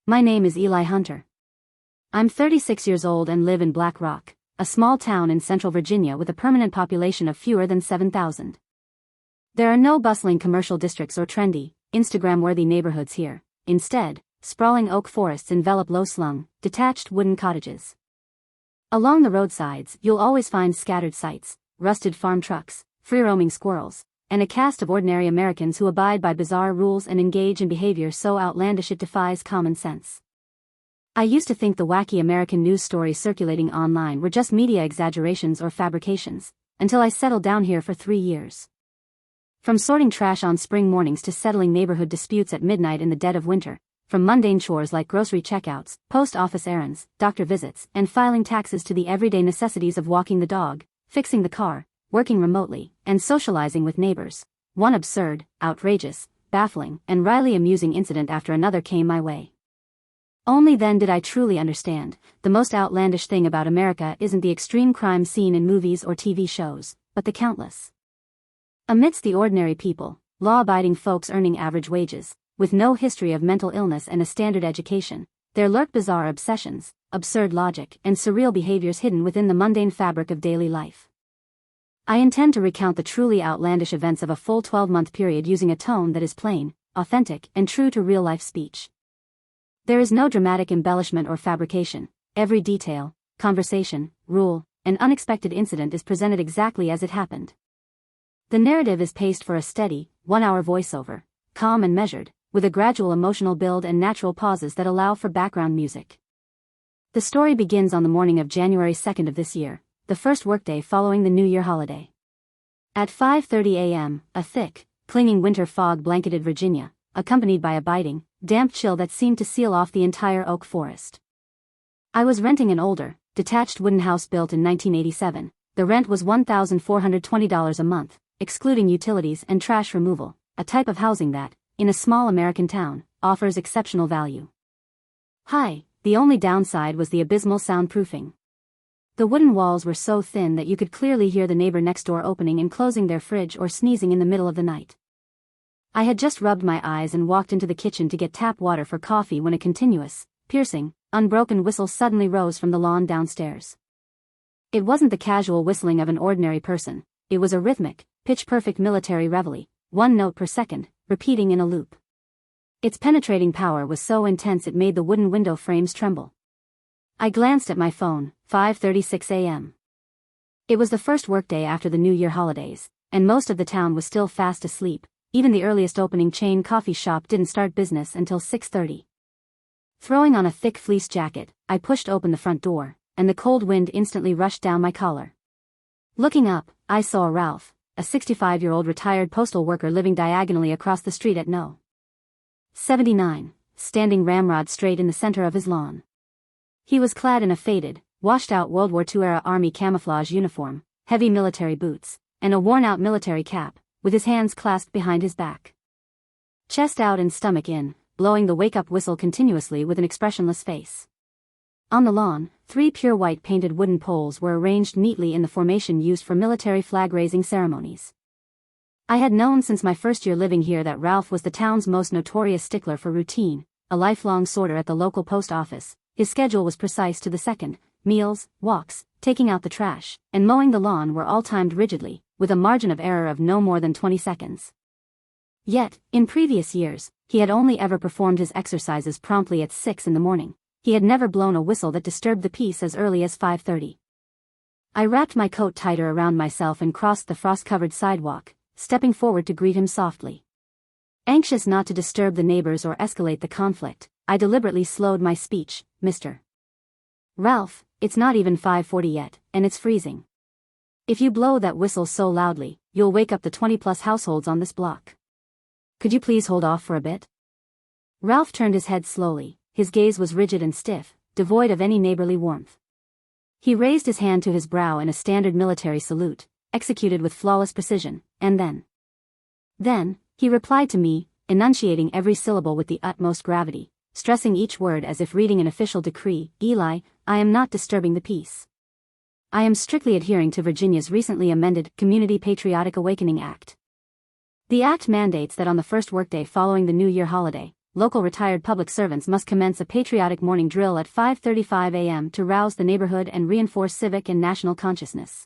My name is Eli Hunter. I'm 36 years old and live in Black Rock, a small town in central Virginia with a permanent population of fewer than 7,000. There are no bustling commercial districts or trendy, Instagram-worthy neighborhoods here. Instead, sprawling oak forests envelop low-slung, detached wooden cottages. Along the roadsides, you'll always find scattered sites, rusted farm trucks, free-roaming squirrels, and a cast of ordinary Americans who abide by bizarre rules and engage in behavior so outlandish it defies common sense. I used to think the wacky American news stories circulating online were just media exaggerations or fabrications, until I settled down here for 3 years. From sorting trash on spring mornings to settling neighborhood disputes at midnight in the dead of winter, from mundane chores like grocery checkouts, post office errands, doctor visits, and filing taxes to the everyday necessities of walking the dog, fixing the car, working remotely, and socializing with neighbors, one absurd, outrageous, baffling, and wryly amusing incident after another came my way. Only then did I truly understand, the most outlandish thing about America isn't the extreme crime seen in movies or TV shows, but the countless. Amidst the ordinary people, law-abiding folks earning average wages, with no history of mental illness and a standard education, there lurk bizarre obsessions, absurd logic, and surreal behaviors hidden within the mundane fabric of daily life. I intend to recount the truly outlandish events of a full 12-month period using a tone that is plain, authentic, and true to real-life speech. There is no dramatic embellishment or fabrication. Every detail, conversation, rule, and unexpected incident is presented exactly as it happened. The narrative is paced for a steady, 1-hour voiceover, calm and measured, with a gradual emotional build and natural pauses that allow for background music. The story begins on the morning of January 2nd of this year, the first workday following the New Year holiday. At 5:30 a.m., a thick, clinging winter fog blanketed Virginia, accompanied by a biting, damp chill that seemed to seal off the entire oak forest. I was renting an older, detached wooden house built in 1987. The rent was $1,420 a month, excluding utilities and trash removal, a type of housing that, in a small American town, offers exceptional value. The only downside was the abysmal soundproofing. The wooden walls were so thin that you could clearly hear the neighbor next door opening and closing their fridge or sneezing in the middle of the night. I had just rubbed my eyes and walked into the kitchen to get tap water for coffee when a continuous, piercing, unbroken whistle suddenly rose from the lawn downstairs. It wasn't the casual whistling of an ordinary person, it was a rhythmic, pitch-perfect military reveille, 1 note per second, repeating in a loop. Its penetrating power was so intense it made the wooden window frames tremble. I glanced at my phone, 5:36 a.m. It was the first workday after the New Year holidays, and most of the town was still fast asleep. Even the earliest opening chain coffee shop didn't start business until 6:30. Throwing on a thick fleece jacket, I pushed open the front door, and the cold wind instantly rushed down my collar. Looking up, I saw Ralph, a 65-year-old retired postal worker living diagonally across the street at No. 79, standing ramrod straight in the center of his lawn. He was clad in a faded, washed-out World War II-era Army camouflage uniform, heavy military boots, and a worn-out military cap, with his hands clasped behind his back. Chest out and stomach in, blowing the wake-up whistle continuously with an expressionless face. On the lawn, 3 pure white painted wooden poles were arranged neatly in the formation used for military flag-raising ceremonies. I had known since my first year living here that Ralph was the town's most notorious stickler for routine, a lifelong sorter at the local post office. His schedule was precise to the second. Meals, walks, taking out the trash, and mowing the lawn were all timed rigidly, with a margin of error of no more than 20 seconds. Yet, in previous years, he had only ever performed his exercises promptly at 6 in the morning. He had never blown a whistle that disturbed the peace as early as 5:30. I wrapped my coat tighter around myself and crossed the frost-covered sidewalk, stepping forward to greet him softly. Anxious not to disturb the neighbors or escalate the conflict, I deliberately slowed my speech. Mr. Ralph, it's not even 5:40 yet, and it's freezing. If you blow that whistle so loudly, you'll wake up the 20-plus households on this block. Could you please hold off for a bit? Ralph turned his head slowly, his gaze was rigid and stiff, devoid of any neighborly warmth. He raised his hand to his brow in a standard military salute, executed with flawless precision, and then, he replied to me, enunciating every syllable with the utmost gravity, stressing each word as if reading an official decree. Eli, I am not disturbing the peace. I am strictly adhering to Virginia's recently amended Community Patriotic Awakening Act. The act mandates that on the first workday following the New Year holiday, local retired public servants must commence a patriotic morning drill at 5:35 a.m. to rouse the neighborhood and reinforce civic and national consciousness.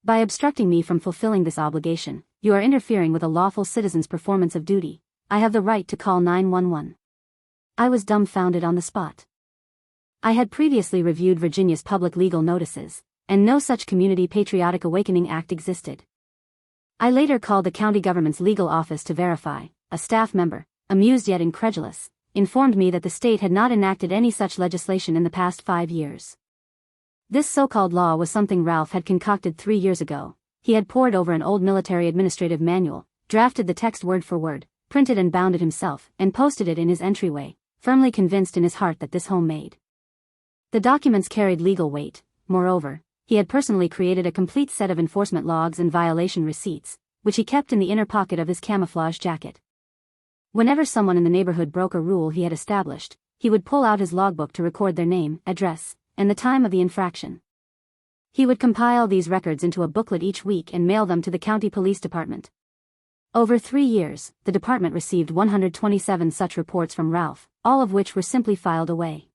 By obstructing me from fulfilling this obligation, you are interfering with a lawful citizen's performance of duty. I have the right to call 911. I was dumbfounded on the spot. I had previously reviewed Virginia's public legal notices, and no such Community Patriotic Awakening Act existed. I later called the county government's legal office to verify. A staff member, amused yet incredulous, informed me that the state had not enacted any such legislation in the past 5 years. This so-called law was something Ralph had concocted 3 years ago. He had pored over an old military administrative manual, drafted the text word for word, printed and bound it himself, and posted it in his entryway, firmly convinced in his heart that this homemade. The documents carried legal weight. Moreover, he had personally created a complete set of enforcement logs and violation receipts, which he kept in the inner pocket of his camouflage jacket. Whenever someone in the neighborhood broke a rule he had established, he would pull out his logbook to record their name, address, and the time of the infraction. He would compile these records into a booklet each week and mail them to the county police department. Over 3 years, the department received 127 such reports from Ralph, all of which were simply filed away.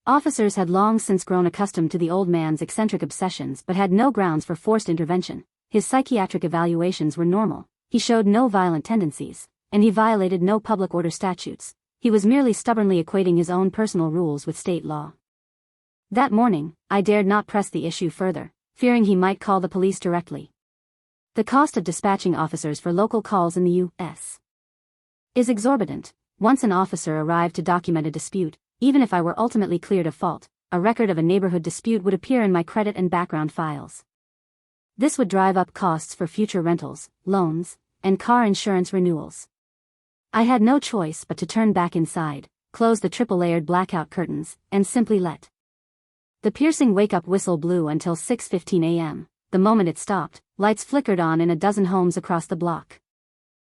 Officers had long since grown accustomed to the old man's eccentric obsessions but had no grounds for forced intervention. His psychiatric evaluations were normal, he showed no violent tendencies, and he violated no public order statutes. He was merely stubbornly equating his own personal rules with state law. That morning, I dared not press the issue further, fearing he might call the police directly. The cost of dispatching officers for local calls in the U.S. is exorbitant. Once an officer arrived to document a dispute, even if I were ultimately cleared of fault, a record of a neighborhood dispute would appear in my credit and background files. This would drive up costs for future rentals, loans, and car insurance renewals. I had no choice but to turn back inside, close the triple-layered blackout curtains, and simply let the piercing wake-up whistle blew until 6:15 a.m. The moment it stopped, lights flickered on in a dozen homes across the block.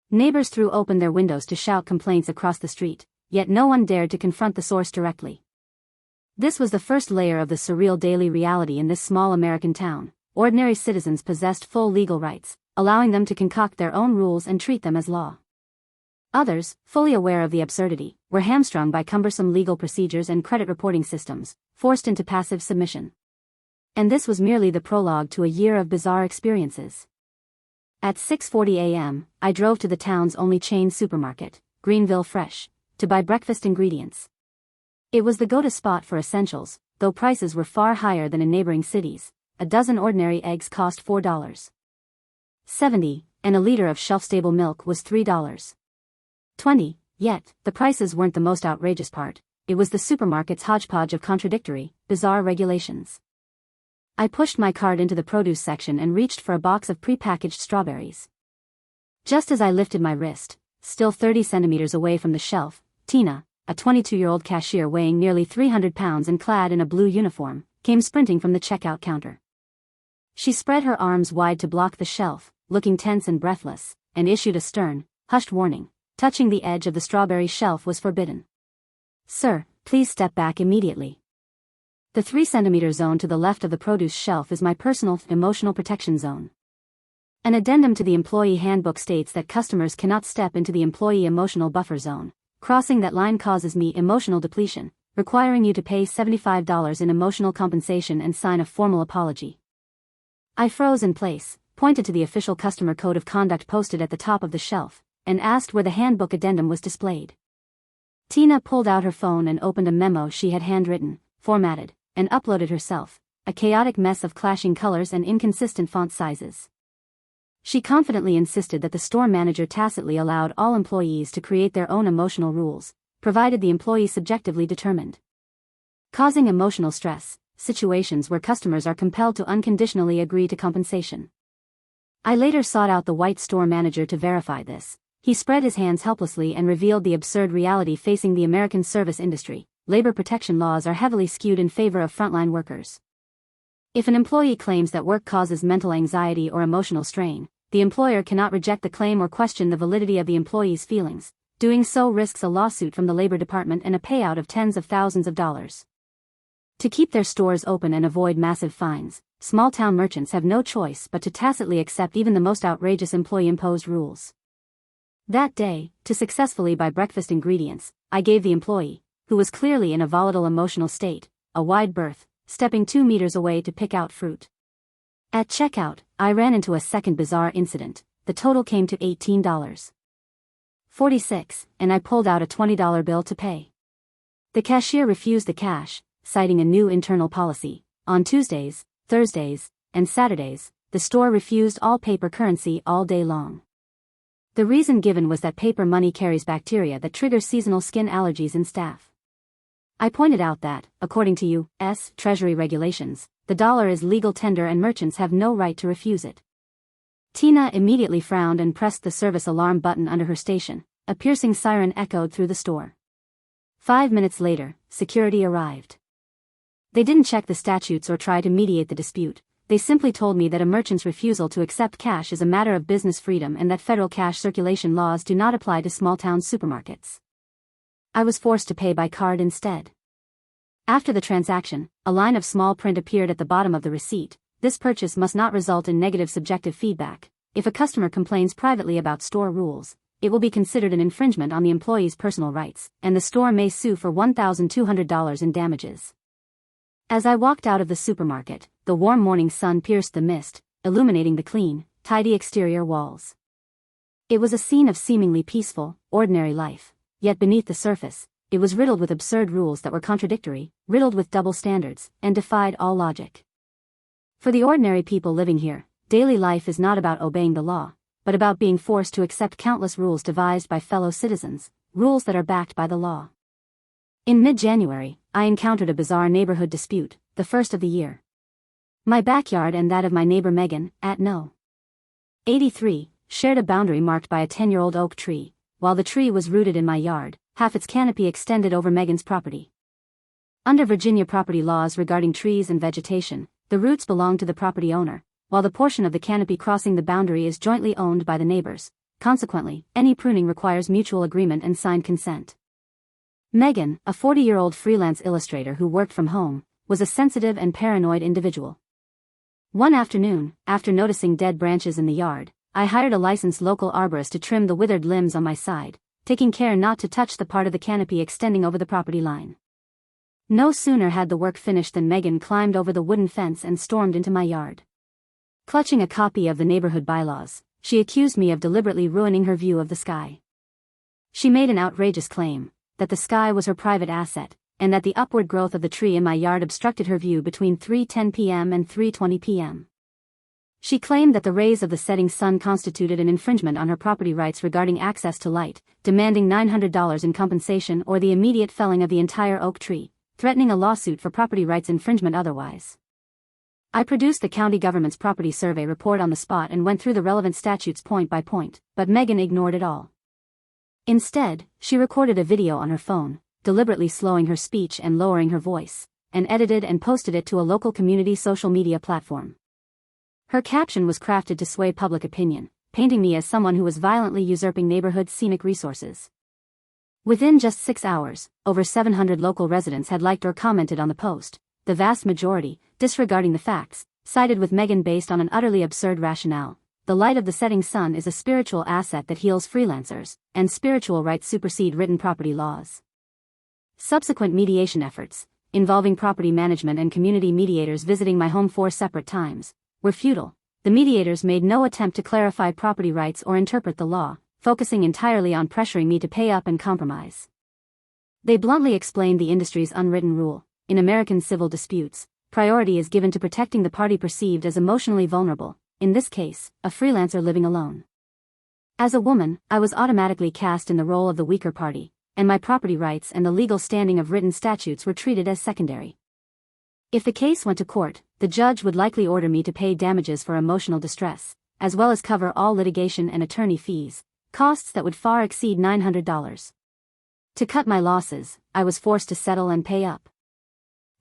Neighbors threw open their windows to shout complaints across the street, yet no one dared to confront the source directly. This was the first layer of the surreal daily reality in this small American town. Ordinary citizens possessed full legal rights, allowing them to concoct their own rules and treat them as law. Others, fully aware of the absurdity, were hamstrung by cumbersome legal procedures and credit reporting systems, forced into passive submission. And this was merely the prologue to a year of bizarre experiences. At 6:40 a.m., I drove to the town's only chain supermarket, Greenville Fresh, to buy breakfast ingredients. It was the go-to spot for essentials, though prices were far higher than in neighboring cities. A dozen ordinary eggs cost $4.70, and a liter of shelf-stable milk was $3.20. Yet, the prices weren't the most outrageous part. It was the supermarket's hodgepodge of contradictory, bizarre regulations. I pushed my cart into the produce section and reached for a box of pre-packaged strawberries. Just as I lifted my wrist, still 30 centimeters away from the shelf, Tina, a 22-year-old cashier weighing nearly 300 pounds and clad in a blue uniform, came sprinting from the checkout counter. She spread her arms wide to block the shelf, looking tense and breathless, and issued a stern, hushed warning. Touching the edge of the strawberry shelf was forbidden. "Sir, please step back immediately. The 3-centimeter zone to the left of the produce shelf is my personal, emotional protection zone. An addendum to the employee handbook states that customers cannot step into the employee emotional buffer zone. Crossing that line causes me emotional depletion, requiring you to pay $75 in emotional compensation and sign a formal apology." I froze in place, pointed to the official customer code of conduct posted at the top of the shelf, and asked where the handbook addendum was displayed. Tina pulled out her phone and opened a memo she had handwritten, formatted, and uploaded herself, a chaotic mess of clashing colors and inconsistent font sizes. She confidently insisted that the store manager tacitly allowed all employees to create their own emotional rules, provided the employee subjectively determined. Causing emotional stress, situations where customers are compelled to unconditionally agree to compensation. I later sought out the white store manager to verify this. He spread his hands helplessly and revealed the absurd reality facing the American service industry. Labor protection laws are heavily skewed in favor of frontline workers. If an employee claims that work causes mental anxiety or emotional strain, the employer cannot reject the claim or question the validity of the employee's feelings. Doing so risks a lawsuit from the Labor Department and a payout of tens of thousands of dollars. To keep their stores open and avoid massive fines, small-town merchants have no choice but to tacitly accept even the most outrageous employee-imposed rules. That day, to successfully buy breakfast ingredients, I gave the employee, who was clearly in a volatile emotional state, a wide berth, stepping 2 meters away to pick out fruit. At checkout, I ran into a second bizarre incident. The total came to $18.46, and I pulled out a $20 bill to pay. The cashier refused the cash, citing a new internal policy. On Tuesdays, Thursdays, and Saturdays, the store refused all paper currency all day long. The reason given was that paper money carries bacteria that trigger seasonal skin allergies in staff. I pointed out that, according to U.S. Treasury regulations, the dollar is legal tender and merchants have no right to refuse it. Tina immediately frowned and pressed the service alarm button under her station. A piercing siren echoed through the store. 5 minutes later, security arrived. They didn't check the statutes or try to mediate the dispute. They simply told me that a merchant's refusal to accept cash is a matter of business freedom and that federal cash circulation laws do not apply to small-town supermarkets. I was forced to pay by card instead. After the transaction, a line of small print appeared at the bottom of the receipt. This purchase must not result in negative subjective feedback. If a customer complains privately about store rules, it will be considered an infringement on the employee's personal rights, and the store may sue for $1,200 in damages. As I walked out of the supermarket, the warm morning sun pierced the mist, illuminating the clean, tidy exterior walls. It was a scene of seemingly peaceful, ordinary life, yet beneath the surface, it was riddled with absurd rules that were contradictory, riddled with double standards, and defied all logic. For the ordinary people living here, daily life is not about obeying the law, but about being forced to accept countless rules devised by fellow citizens, rules that are backed by the law. In mid-January, I encountered a bizarre neighborhood dispute, the first of the year. My backyard and that of my neighbor Megan, at No. 83, shared a boundary marked by a 10-year-old oak tree. While the tree was rooted in my yard, half its canopy extended over Megan's property. Under Virginia property laws regarding trees and vegetation, the roots belong to the property owner, while the portion of the canopy crossing the boundary is jointly owned by the neighbors. Consequently, any pruning requires mutual agreement and signed consent. Megan, a 40-year-old freelance illustrator who worked from home, was a sensitive and paranoid individual. One afternoon, after noticing dead branches in the yard, I hired a licensed local arborist to trim the withered limbs on my side, taking care not to touch the part of the canopy extending over the property line. No sooner had the work finished than Megan climbed over the wooden fence and stormed into my yard. Clutching a copy of the neighborhood bylaws, she accused me of deliberately ruining her view of the sky. She made an outrageous claim, that the sky was her private asset, and that the upward growth of the tree in my yard obstructed her view between 3:10 p.m. and 3:20 p.m. She claimed that the rays of the setting sun constituted an infringement on her property rights regarding access to light, demanding $900 in compensation or the immediate felling of the entire oak tree, threatening a lawsuit for property rights infringement otherwise. I produced the county government's property survey report on the spot and went through the relevant statutes point by point, but Megan ignored it all. Instead, she recorded a video on her phone, deliberately slowing her speech and lowering her voice, and edited and posted it to a local community social media platform. Her caption was crafted to sway public opinion, painting me as someone who was violently usurping neighborhood scenic resources. Within just 6 hours, over 700 local residents had liked or commented on the post, the vast majority, disregarding the facts, sided with Megan based on an utterly absurd rationale. The light of the setting sun is a spiritual asset that heals freelancers, and spiritual rights supersede written property laws. Subsequent mediation efforts, involving property management and community mediators visiting my home 4 separate times, were futile. The mediators made no attempt to clarify property rights or interpret the law, focusing entirely on pressuring me to pay up and compromise. They bluntly explained the industry's unwritten rule: in American civil disputes, priority is given to protecting the party perceived as emotionally vulnerable, in this case, a freelancer living alone. As a woman, I was automatically cast in the role of the weaker party, and my property rights and the legal standing of written statutes were treated as secondary. If the case went to court, the judge would likely order me to pay damages for emotional distress, as well as cover all litigation and attorney fees, costs that would far exceed $900. To cut my losses, I was forced to settle and pay up.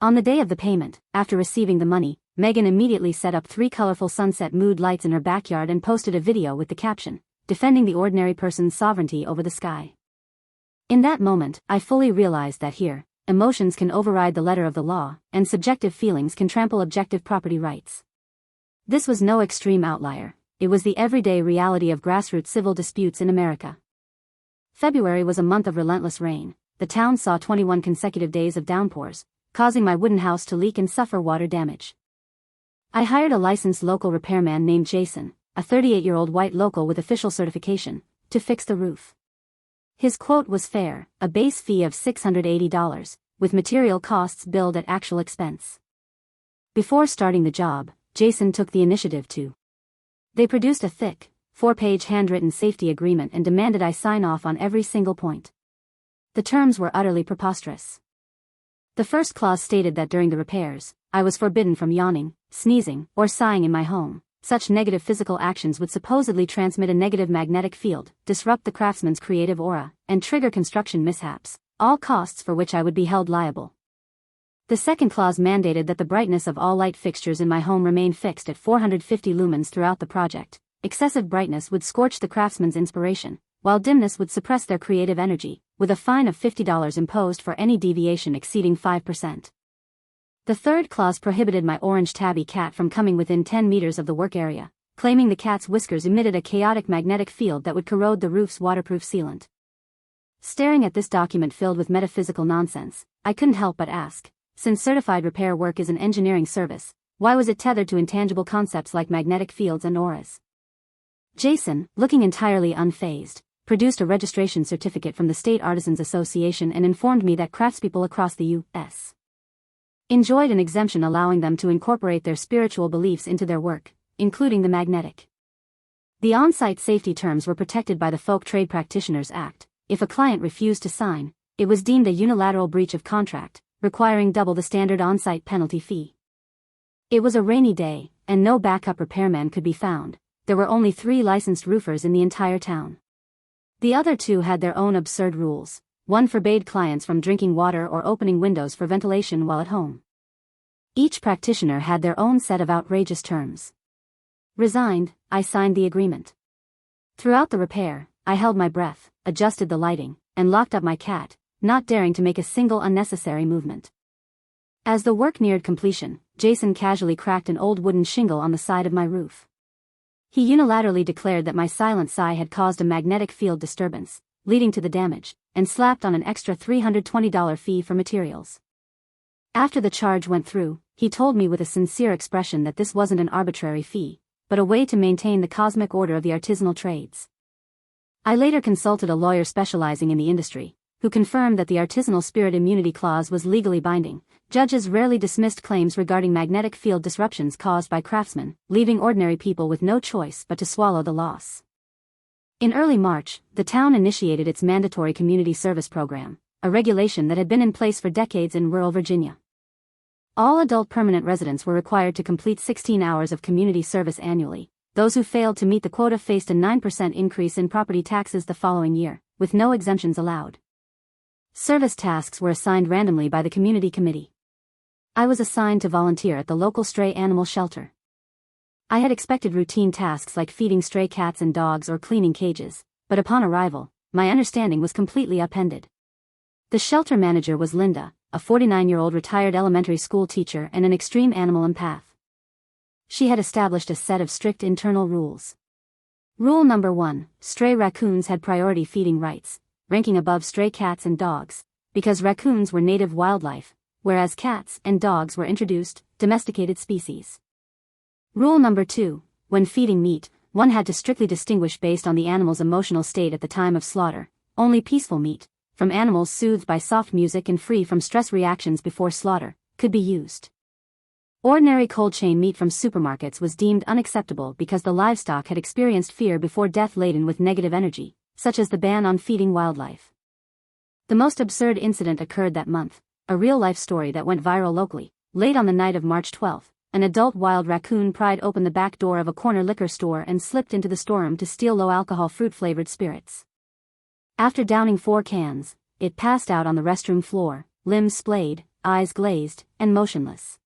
On the day of the payment, after receiving the money, Megan immediately set up 3 colorful sunset mood lights in her backyard and posted a video with the caption, "Defending the ordinary person's sovereignty over the sky." In that moment, I fully realized that here, emotions can override the letter of the law, and subjective feelings can trample objective property rights. This was no extreme outlier. It was the everyday reality of grassroots civil disputes in America. February was a month of relentless rain. The town saw 21 consecutive days of downpours, causing my wooden house to leak and suffer water damage. I hired a licensed local repairman named Jason, a 38-year-old white local with official certification, to fix the roof. His quote was fair, a base fee of $680, with material costs billed at actual expense. Before starting the job, Jason took the initiative to. They produced a thick, 4-page handwritten safety agreement and demanded I sign off on every single point. The terms were utterly preposterous. The first clause stated that during the repairs, I was forbidden from yawning, sneezing, or sighing in my home. Such negative physical actions would supposedly transmit a negative magnetic field, disrupt the craftsman's creative aura, and trigger construction mishaps, all costs for which I would be held liable. The second clause mandated that the brightness of all light fixtures in my home remain fixed at 450 lumens throughout the project. Excessive brightness would scorch the craftsman's inspiration, while dimness would suppress their creative energy, with a fine of $50 imposed for any deviation exceeding 5%. The third clause prohibited my orange tabby cat from coming within 10 meters of the work area, claiming the cat's whiskers emitted a chaotic magnetic field that would corrode the roof's waterproof sealant. Staring at this document filled with metaphysical nonsense, I couldn't help but ask, since certified repair work is an engineering service, why was it tethered to intangible concepts like magnetic fields and auras? Jason, looking entirely unfazed, produced a registration certificate from the State Artisans Association and informed me that craftspeople across the U.S. enjoyed an exemption allowing them to incorporate their spiritual beliefs into their work, including the magnetic. The on-site safety terms were protected by the Folk Trade Practitioners Act. If a client refused to sign, it was deemed a unilateral breach of contract, requiring double the standard on-site penalty fee. It was a rainy day, and no backup repairman could be found. There were only 3 licensed roofers in the entire town. The other 2 had their own absurd rules. One forbade clients from drinking water or opening windows for ventilation while at home. Each practitioner had their own set of outrageous terms. Resigned, I signed the agreement. Throughout the repair, I held my breath, adjusted the lighting, and locked up my cat, not daring to make a single unnecessary movement. As the work neared completion, Jason casually cracked an old wooden shingle on the side of my roof. He unilaterally declared that my silent sigh had caused a magnetic field disturbance, leading to the damage, and slapped on an extra $320 fee for materials. After the charge went through, he told me with a sincere expression that this wasn't an arbitrary fee, but a way to maintain the cosmic order of the artisanal trades. I later consulted a lawyer specializing in the industry, who confirmed that the artisanal spirit immunity clause was legally binding. Judges rarely dismissed claims regarding magnetic field disruptions caused by craftsmen, leaving ordinary people with no choice but to swallow the loss. In early March, the town initiated its mandatory community service program, a regulation that had been in place for decades in rural Virginia. All adult permanent residents were required to complete 16 hours of community service annually. Those who failed to meet the quota faced a 9% increase in property taxes the following year, with no exemptions allowed. Service tasks were assigned randomly by the community committee. I was assigned to volunteer at the local stray animal shelter. I had expected routine tasks like feeding stray cats and dogs or cleaning cages, but upon arrival, my understanding was completely upended. The shelter manager was Linda, a 49-year-old retired elementary school teacher and an extreme animal empath. She had established a set of strict internal rules. Rule number 1, stray raccoons had priority feeding rights, ranking above stray cats and dogs, because raccoons were native wildlife, whereas cats and dogs were introduced, domesticated species. Rule number 2, when feeding meat, one had to strictly distinguish based on the animal's emotional state at the time of slaughter. Only peaceful meat, from animals soothed by soft music and free from stress reactions before slaughter, could be used. Ordinary cold chain meat from supermarkets was deemed unacceptable because the livestock had experienced fear before death laden with negative energy, such as the ban on feeding wildlife. The most absurd incident occurred that month, a real-life story that went viral locally. Late on the night of March 12th, an adult wild raccoon pried open the back door of a corner liquor store and slipped into the storeroom to steal low-alcohol fruit-flavored spirits. After downing 4 cans, it passed out on the restroom floor, limbs splayed, eyes glazed, and motionless.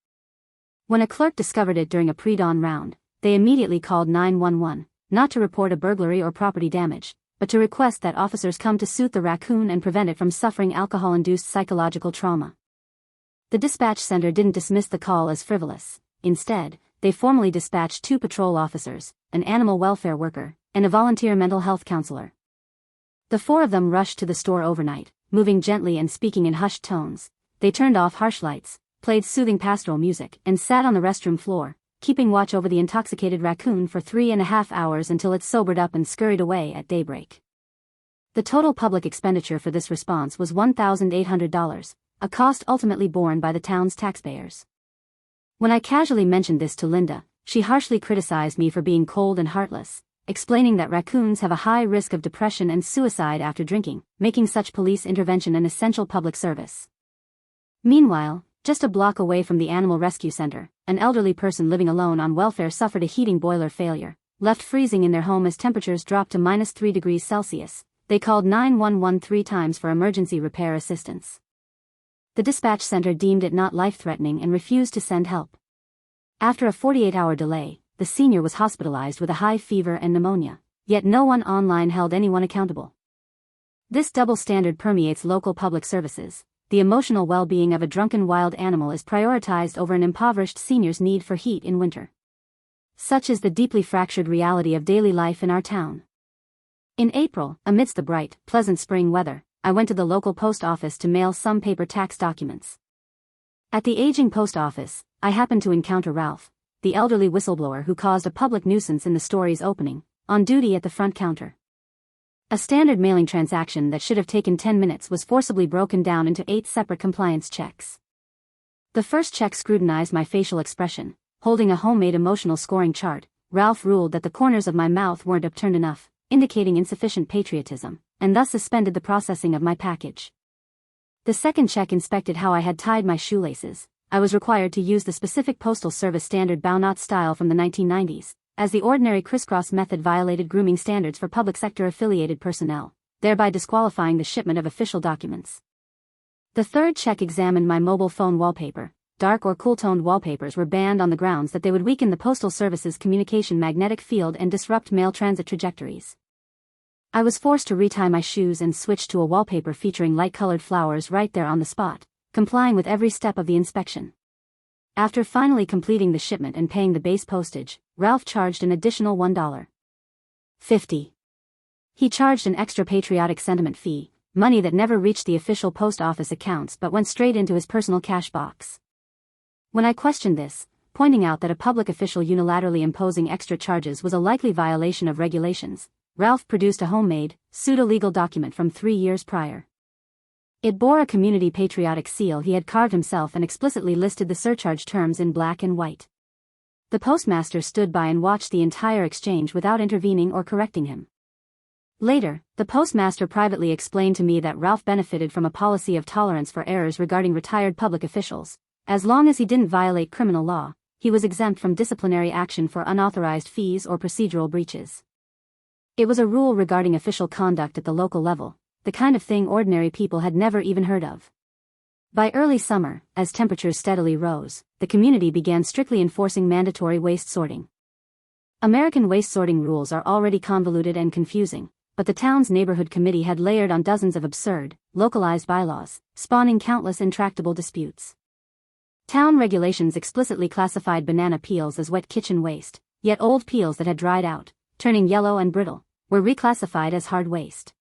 When a clerk discovered it during a pre-dawn round, they immediately called 911, not to report a burglary or property damage, but to request that officers come to soothe the raccoon and prevent it from suffering alcohol-induced psychological trauma. The dispatch center didn't dismiss the call as frivolous. Instead, they formally dispatched 2 patrol officers, an animal welfare worker, and a volunteer mental health counselor. The four of them rushed to the store overnight, moving gently and speaking in hushed tones. They turned off harsh lights, played soothing pastoral music, and sat on the restroom floor, keeping watch over the intoxicated raccoon for 3.5 hours until it sobered up and scurried away at daybreak. The total public expenditure for this response was $1,800, a cost ultimately borne by the town's taxpayers. When I casually mentioned this to Linda, she harshly criticized me for being cold and heartless, explaining that raccoons have a high risk of depression and suicide after drinking, making such police intervention an essential public service. Meanwhile, just a block away from the Animal Rescue Center, an elderly person living alone on welfare suffered a heating boiler failure, left freezing in their home as temperatures dropped to -3 degrees Celsius. They called 911 3 times for emergency repair assistance. The dispatch center deemed it not life-threatening and refused to send help. After a 48-hour delay, the senior was hospitalized with a high fever and pneumonia, yet no one online held anyone accountable. This double standard permeates local public services. The emotional well-being of a drunken wild animal is prioritized over an impoverished senior's need for heat in winter. Such is the deeply fractured reality of daily life in our town. In April, amidst the bright, pleasant spring weather, I went to the local post office to mail some paper tax documents. At the aging post office, I happened to encounter Ralph, the elderly whistleblower who caused a public nuisance in the store's opening, on duty at the front counter. A standard mailing transaction that should have taken 10 minutes was forcibly broken down into 8 separate compliance checks. The first check scrutinized my facial expression. Holding a homemade emotional scoring chart, Ralph ruled that the corners of my mouth weren't upturned enough, indicating insufficient patriotism, and thus suspended the processing of my package. The second check inspected how I had tied my shoelaces. I was required to use the specific Postal Service standard bow knot style from the 1990s. As the ordinary crisscross method violated grooming standards for public sector affiliated personnel, thereby disqualifying the shipment of official documents. The third check examined my mobile phone wallpaper. Dark or cool-toned wallpapers were banned on the grounds that they would weaken the Postal Service's communication magnetic field and disrupt mail transit trajectories. I was forced to retie my shoes and switch to a wallpaper featuring light-colored flowers right there on the spot, complying with every step of the inspection. After finally completing the shipment and paying the base postage, Ralph charged an additional $1.50. He charged an extra patriotic sentiment fee, money that never reached the official post office accounts but went straight into his personal cash box. When I questioned this, pointing out that a public official unilaterally imposing extra charges was a likely violation of regulations, Ralph produced a homemade, pseudo-legal document from 3 years prior. It bore a community patriotic seal he had carved himself and explicitly listed the surcharge terms in black and white. The postmaster stood by and watched the entire exchange without intervening or correcting him. Later, the postmaster privately explained to me that Ralph benefited from a policy of tolerance for errors regarding retired public officials. As long as he didn't violate criminal law, he was exempt from disciplinary action for unauthorized fees or procedural breaches. It was a rule regarding official conduct at the local level, the kind of thing ordinary people had never even heard of. By early summer, as temperatures steadily rose, the community began strictly enforcing mandatory waste sorting. American waste sorting rules are already convoluted and confusing, but the town's neighborhood committee had layered on dozens of absurd, localized bylaws, spawning countless intractable disputes. Town regulations explicitly classified banana peels as wet kitchen waste, yet old peels that had dried out, turning yellow and brittle, were reclassified as hard waste.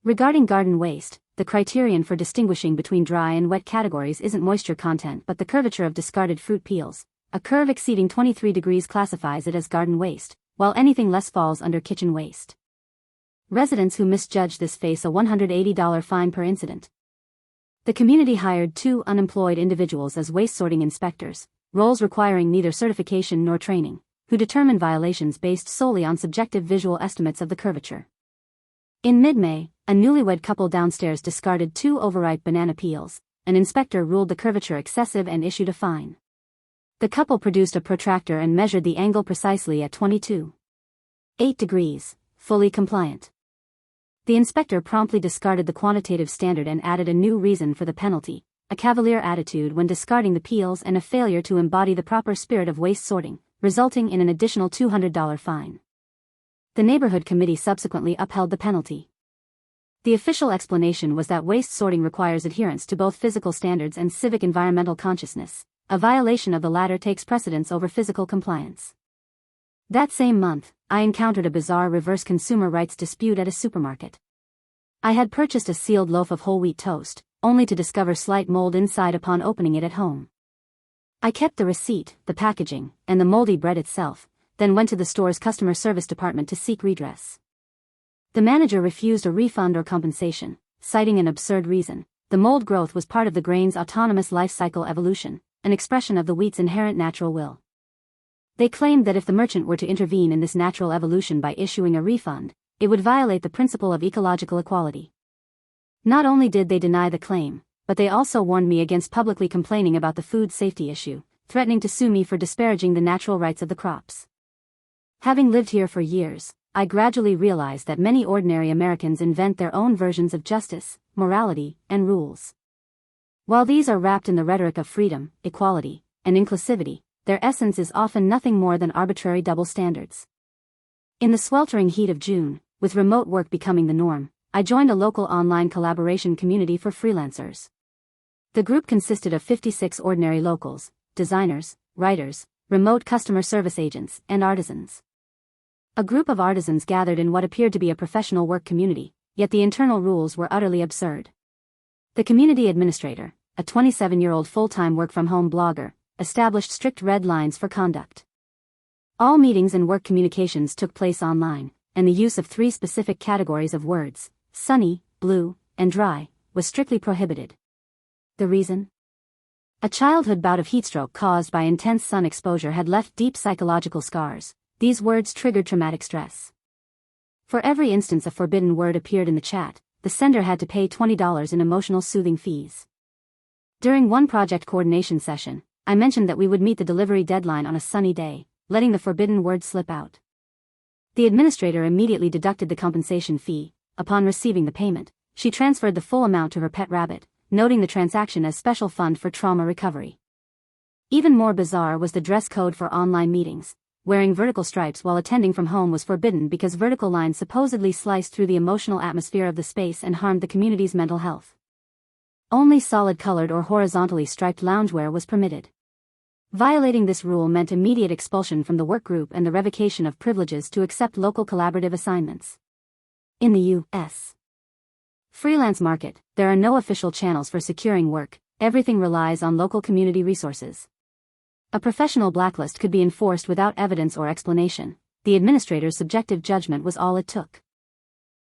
Regarding garden waste, the criterion for distinguishing between dry and wet categories isn't moisture content but the curvature of discarded fruit peels. A curve exceeding 23 degrees classifies it as garden waste, while anything less falls under kitchen waste. Residents who misjudge this face a $180 fine per incident. The community hired 2 unemployed individuals as waste sorting inspectors, roles requiring neither certification nor training, who determine violations based solely on subjective visual estimates of the curvature. In mid-May, a newlywed couple downstairs discarded 2 overripe banana peels. An inspector ruled the curvature excessive and issued a fine. The couple produced a protractor and measured the angle precisely at 22.8 degrees, fully compliant. The inspector promptly discarded the quantitative standard and added a new reason for the penalty, a cavalier attitude when discarding the peels and a failure to embody the proper spirit of waste sorting, resulting in an additional $200 fine. The neighborhood committee subsequently upheld the penalty. The official explanation was that waste sorting requires adherence to both physical standards and civic environmental consciousness. A violation of the latter takes precedence over physical compliance. That same month, I encountered a bizarre reverse consumer rights dispute at a supermarket. I had purchased a sealed loaf of whole wheat toast, only to discover slight mold inside upon opening it at home. I kept the receipt, the packaging, and the moldy bread itself, then went to the store's customer service department to seek redress. The manager refused a refund or compensation, citing an absurd reason: the mold growth was part of the grain's autonomous life cycle evolution, an expression of the wheat's inherent natural will. They claimed that if the merchant were to intervene in this natural evolution by issuing a refund, it would violate the principle of ecological equality. Not only did they deny the claim, but they also warned me against publicly complaining about the food safety issue, threatening to sue me for disparaging the natural rights of the crops. Having lived here for years, I gradually realized that many ordinary Americans invent their own versions of justice, morality, and rules. While these are wrapped in the rhetoric of freedom, equality, and inclusivity, their essence is often nothing more than arbitrary double standards. In the sweltering heat of June, with remote work becoming the norm, I joined a local online collaboration community for freelancers. The group consisted of 56 ordinary locals, designers, writers, remote customer service agents, and artisans. A group of artisans gathered in what appeared to be a professional work community, yet the internal rules were utterly absurd. The community administrator, a 27-year-old full-time work-from-home blogger, established strict red lines for conduct. All meetings and work communications took place online, and the use of 3 specific categories of words, sunny, blue, and dry, was strictly prohibited. The reason? A childhood bout of heatstroke caused by intense sun exposure had left deep psychological scars. These words triggered traumatic stress. For every instance a forbidden word appeared in the chat, the sender had to pay $20 in emotional soothing fees. During one project coordination session, I mentioned that we would meet the delivery deadline on a sunny day, letting the forbidden word slip out. The administrator immediately deducted the compensation fee. Upon receiving the payment, she transferred the full amount to her pet rabbit, noting the transaction as special fund for trauma recovery. Even more bizarre was the dress code for online meetings. Wearing vertical stripes while attending from home was forbidden because vertical lines supposedly sliced through the emotional atmosphere of the space and harmed the community's mental health. Only solid-colored or horizontally striped loungewear was permitted. Violating this rule meant immediate expulsion from the work group and the revocation of privileges to accept local collaborative assignments. In the U.S. freelance market, there are no official channels for securing work. Everything relies on local community resources. A professional blacklist could be enforced without evidence or explanation. The administrator's subjective judgment was all it took.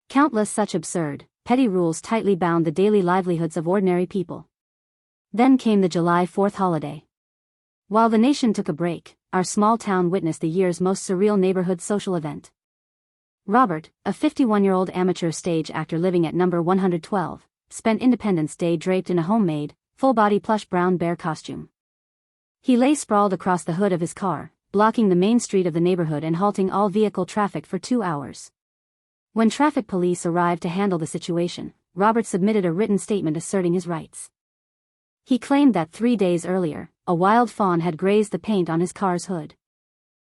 Countless such absurd, petty rules tightly bound the daily livelihoods of ordinary people. Then came the July 4th holiday. While the nation took a break, our small town witnessed the year's most surreal neighborhood social event. Robert, a 51-year-old amateur stage actor living at number 112, spent Independence Day draped in a homemade, full-body plush brown bear costume. He lay sprawled across the hood of his car, blocking the main street of the neighborhood and halting all vehicle traffic for 2 hours. When traffic police arrived to handle the situation, Robert submitted a written statement asserting his rights. He claimed that 3 days earlier, a wild fawn had grazed the paint on his car's hood.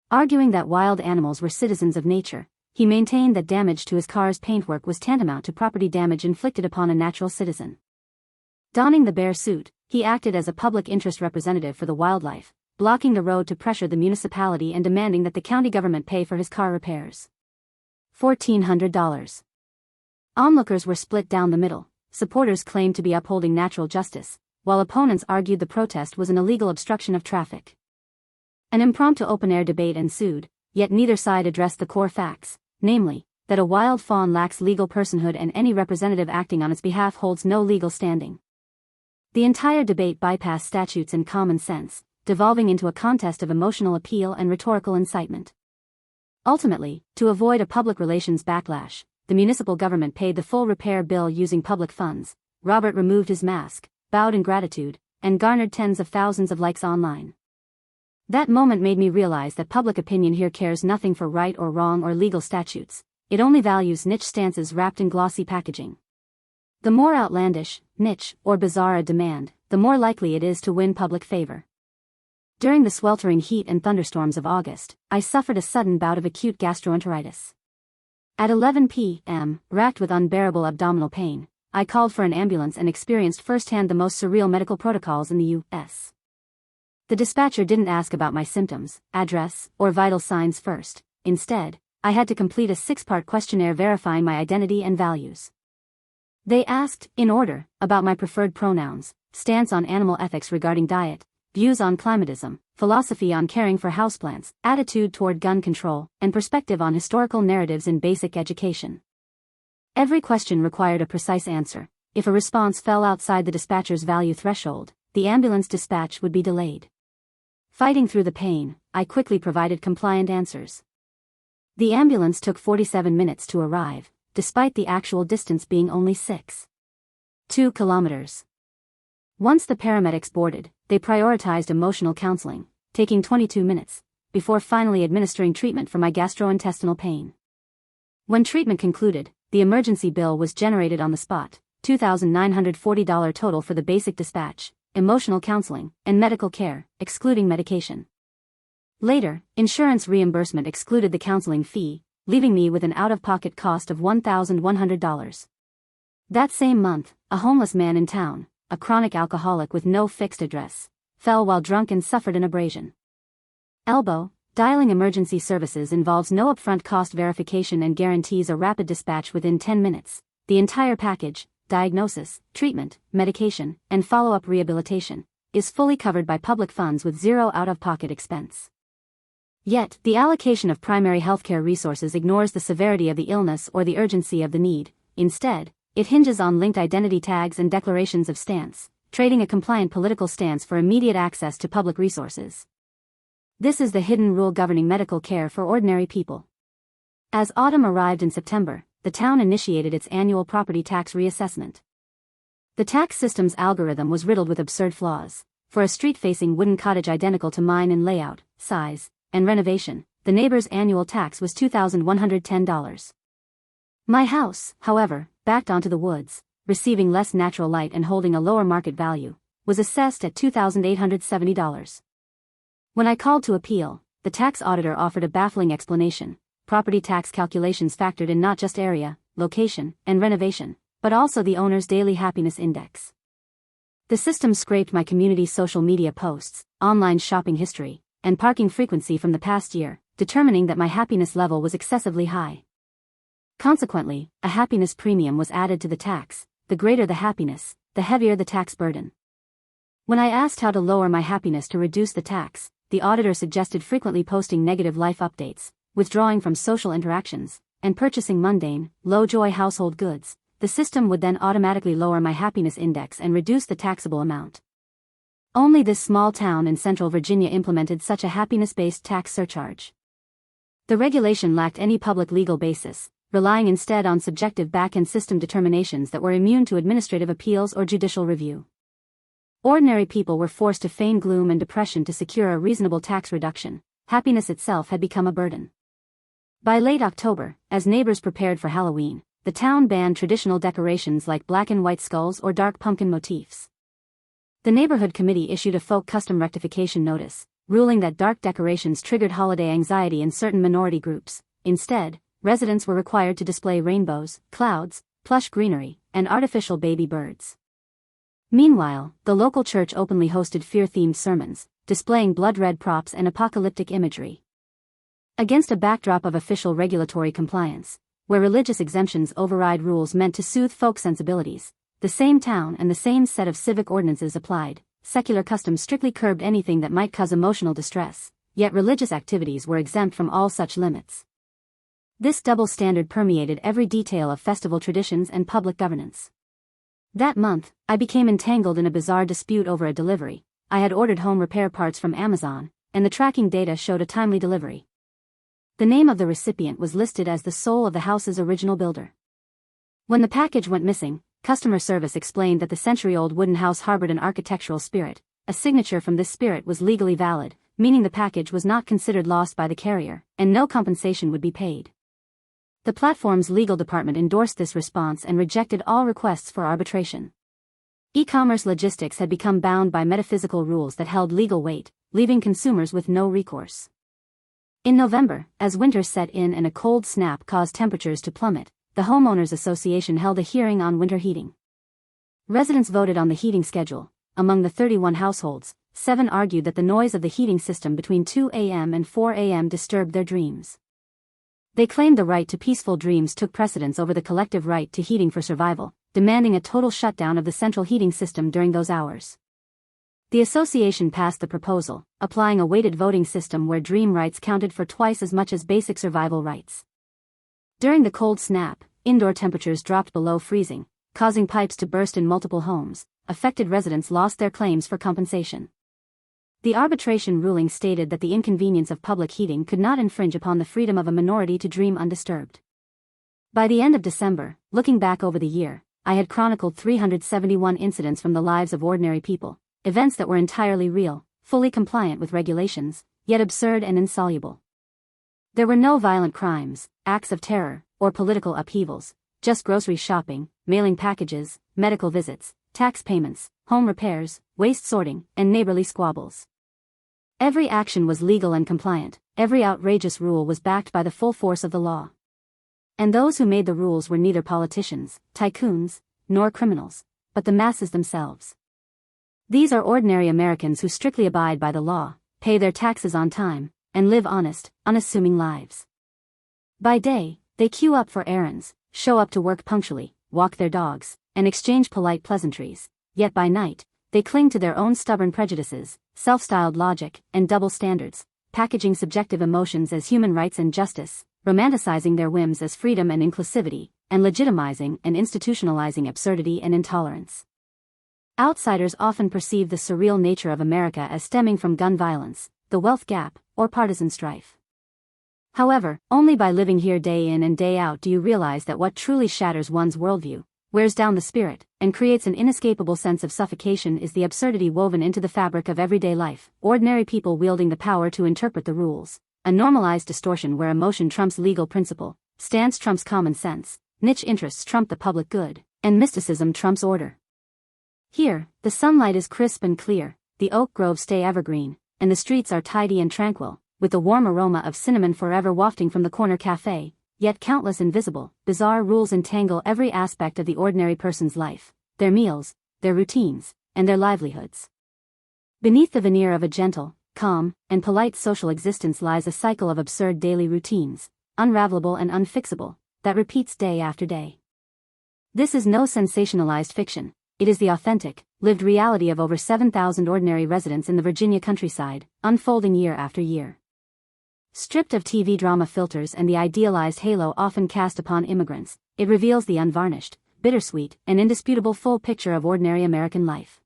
Arguing that wild animals were citizens of nature, he maintained that damage to his car's paintwork was tantamount to property damage inflicted upon a natural citizen. Donning the bear suit, he acted as a public interest representative for the wildlife, blocking the road to pressure the municipality and demanding that the county government pay for his car repairs. $1,400. Onlookers were split down the middle. Supporters claimed to be upholding natural justice, while opponents argued the protest was an illegal obstruction of traffic. An impromptu open-air debate ensued, yet neither side addressed the core facts, namely, that a wild fawn lacks legal personhood and any representative acting on its behalf holds no legal standing. The entire debate bypassed statutes and common sense, devolving into a contest of emotional appeal and rhetorical incitement. Ultimately, to avoid a public relations backlash, the municipal government paid the full repair bill using public funds. Robert removed his mask, bowed in gratitude, and garnered tens of thousands of likes online. That moment made me realize that public opinion here cares nothing for right or wrong or legal statutes. It only values niche stances wrapped in glossy packaging. The more outlandish, niche, or bizarre a demand, the more likely it is to win public favor. During the sweltering heat and thunderstorms of August, I suffered a sudden bout of acute gastroenteritis. At 11 p.m., racked with unbearable abdominal pain, I called for an ambulance and experienced firsthand the most surreal medical protocols in the U.S. The dispatcher didn't ask about my symptoms, address, or vital signs first. Instead, I had to complete a 6-part questionnaire verifying my identity and values. They asked, in order, about my preferred pronouns, stance on animal ethics regarding diet, views on climatism, philosophy on caring for houseplants, attitude toward gun control, and perspective on historical narratives in basic education. Every question required a precise answer. If a response fell outside the dispatcher's value threshold, the ambulance dispatch would be delayed. Fighting through the pain, I quickly provided compliant answers. The ambulance took 47 minutes to arrive, despite the actual distance being only 6.2 kilometers. Once the paramedics boarded, they prioritized emotional counseling, taking 22 minutes, before finally administering treatment for my gastrointestinal pain. When treatment concluded, the emergency bill was generated on the spot, $2,940 total for the basic dispatch, emotional counseling, and medical care, excluding medication. Later, insurance reimbursement excluded the counseling fee, leaving me with an out-of-pocket cost of $1,100. That same month, a homeless man in town, a chronic alcoholic with no fixed address, fell while drunk and suffered an abrasion. Elbow. Dialing emergency services involves no upfront cost verification and guarantees a rapid dispatch within 10 minutes. The entire package, diagnosis, treatment, medication, and follow-up rehabilitation, is fully covered by public funds with zero out-of-pocket expense. Yet, the allocation of primary healthcare resources ignores the severity of the illness or the urgency of the need. Instead, it hinges on linked identity tags and declarations of stance, trading a compliant political stance for immediate access to public resources. This is the hidden rule governing medical care for ordinary people. As autumn arrived in September, the town initiated its annual property tax reassessment. The tax system's algorithm was riddled with absurd flaws. For a street-facing wooden cottage identical to mine in layout, size, and renovation, the neighbor's annual tax was $2,110. My house, however, backed onto the woods, receiving less natural light and holding a lower market value, was assessed at $2,870. When I called to appeal, the tax auditor offered a baffling explanation. Property tax calculations factored in not just area, location, and renovation, but also the owner's daily happiness index. The system scraped my community's social media posts, online shopping history, and parking frequency from the past year, determining that my happiness level was excessively high. Consequently, a happiness premium was added to the tax. The greater the happiness, the heavier the tax burden. When I asked how to lower my happiness to reduce the tax, the auditor suggested frequently posting negative life updates, withdrawing from social interactions, and purchasing mundane, low-joy household goods. The system would then automatically lower my happiness index and reduce the taxable amount. Only this small town in central Virginia implemented such a happiness-based tax surcharge. The regulation lacked any public legal basis, relying instead on subjective back-end system determinations that were immune to administrative appeals or judicial review. Ordinary people were forced to feign gloom and depression to secure a reasonable tax reduction. Happiness itself had become a burden. By late October, as neighbors prepared for Halloween, the town banned traditional decorations like black and white skulls or dark pumpkin motifs. The neighborhood committee issued a folk custom rectification notice, ruling that dark decorations triggered holiday anxiety in certain minority groups. Instead, residents were required to display rainbows, clouds, plush greenery, and artificial baby birds. Meanwhile, the local church openly hosted fear-themed sermons, displaying blood-red props and apocalyptic imagery. Against a backdrop of official regulatory compliance, where religious exemptions override rules meant to soothe folk sensibilities, the same town and the same set of civic ordinances applied. Secular customs strictly curbed anything that might cause emotional distress, yet religious activities were exempt from all such limits. This double standard permeated every detail of festival traditions and public governance. That month, I became entangled in a bizarre dispute over a delivery. I had ordered home repair parts from Amazon, and the tracking data showed a timely delivery. The name of the recipient was listed as the sole of the house's original builder. When the package went missing, customer service explained that the century-old wooden house harbored an architectural spirit. A signature from this spirit was legally valid, meaning the package was not considered lost by the carrier, and no compensation would be paid. The platform's legal department endorsed this response and rejected all requests for arbitration. E-commerce logistics had become bound by metaphysical rules that held legal weight, leaving consumers with no recourse. In November, as winter set in and a cold snap caused temperatures to plummet, the Homeowners Association held a hearing on winter heating. Residents voted on the heating schedule. Among the 31 households, 7 argued that the noise of the heating system between 2 a.m. and 4 a.m. disturbed their dreams. They claimed the right to peaceful dreams took precedence over the collective right to heating for survival. demanding a total shutdown of the central heating system during those hours. The association passed the proposal, applying a weighted voting system where dream rights counted for twice as much as basic survival rights. During the cold snap, indoor temperatures dropped below freezing, causing pipes to burst in multiple homes. Affected residents lost their claims for compensation. The arbitration ruling stated that the inconvenience of public heating could not infringe upon the freedom of a minority to dream undisturbed. By the end of December, looking back over the year, I had chronicled 371 incidents from the lives of ordinary people, events that were entirely real, fully compliant with regulations, yet absurd and insoluble. There were no violent crimes, acts of terror, or political upheavals, just grocery shopping, mailing packages, medical visits, tax payments, home repairs, waste sorting, and neighborly squabbles. Every action was legal and compliant, every outrageous rule was backed by the full force of the law. And those who made the rules were neither politicians, tycoons, nor criminals, but the masses themselves. These are ordinary Americans who strictly abide by the law, pay their taxes on time, and live honest, unassuming lives. By day, they queue up for errands, show up to work punctually, walk their dogs, and exchange polite pleasantries, yet by night, they cling to their own stubborn prejudices, self-styled logic, and double standards, packaging subjective emotions as human rights and justice, romanticizing their whims as freedom and inclusivity, and legitimizing and institutionalizing absurdity and intolerance. Outsiders often perceive the surreal nature of America as stemming from gun violence, the wealth gap, or partisan strife. However, only by living here day in and day out do you realize that what truly shatters one's worldview, wears down the spirit, and creates an inescapable sense of suffocation is the absurdity woven into the fabric of everyday life, ordinary people wielding the power to interpret the rules, a normalized distortion where emotion trumps legal principle, stance trumps common sense, niche interests trump the public good, and mysticism trumps order. Here, the sunlight is crisp and clear, the oak groves stay evergreen, and the streets are tidy and tranquil, with the warm aroma of cinnamon forever wafting from the corner cafe. Yet countless invisible, bizarre rules entangle every aspect of the ordinary person's life, their meals, their routines, and their livelihoods. Beneath the veneer of a gentle, calm, and polite social existence lies a cycle of absurd daily routines, unravelable and unfixable, that repeats day after day. This is no sensationalized fiction, it is the authentic, lived reality of over 7,000 ordinary residents in the Virginia countryside, unfolding year after year. Stripped of TV drama filters and the idealized halo often cast upon immigrants, it reveals the unvarnished, bittersweet, and indisputable full picture of ordinary American life.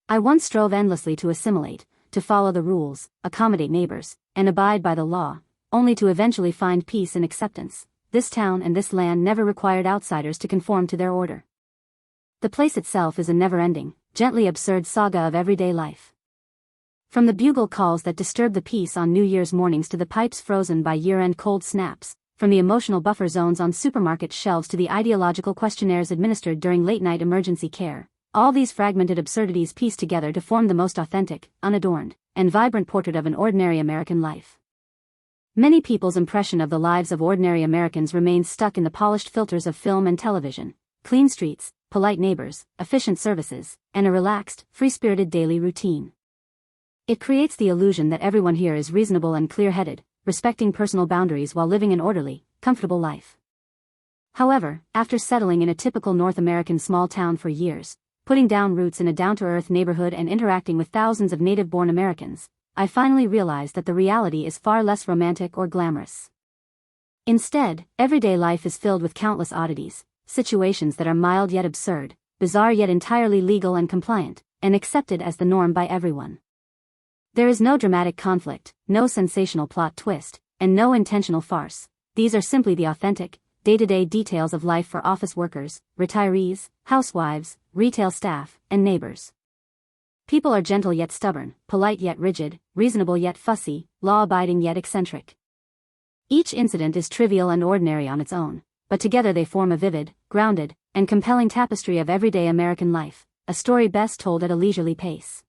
I once strove endlessly to assimilate, to follow the rules, accommodate neighbors, and abide by the law, only to eventually find peace and acceptance. This town and this land never required outsiders to conform to their order. The place itself is a never-ending, gently absurd saga of everyday life. From the bugle calls that disturb the peace on New Year's mornings to the pipes frozen by year-end cold snaps, from the emotional buffer zones on supermarket shelves to the ideological questionnaires administered during late-night emergency care, all these fragmented absurdities piece together to form the most authentic, unadorned, and vibrant portrait of an ordinary American life. Many people's impression of the lives of ordinary Americans remains stuck in the polished filters of film and television, clean streets, polite neighbors, efficient services, and a relaxed, free-spirited daily routine. It creates the illusion that everyone here is reasonable and clear-headed, respecting personal boundaries while living an orderly, comfortable life. However, after settling in a typical North American small town for years, putting down roots in a down-to-earth neighborhood and interacting with thousands of native-born Americans, I finally realized that the reality is far less romantic or glamorous. Instead, everyday life is filled with countless oddities, situations that are mild yet absurd, bizarre yet entirely legal and compliant, and accepted as the norm by everyone. There is no dramatic conflict, no sensational plot twist, and no intentional farce. These are simply the authentic, day-to-day details of life for office workers, retirees, housewives, retail staff, and neighbors. People are gentle yet stubborn, polite yet rigid, reasonable yet fussy, law-abiding yet eccentric. Each incident is trivial and ordinary on its own, but together they form a vivid, grounded, and compelling tapestry of everyday American life, a story best told at a leisurely pace.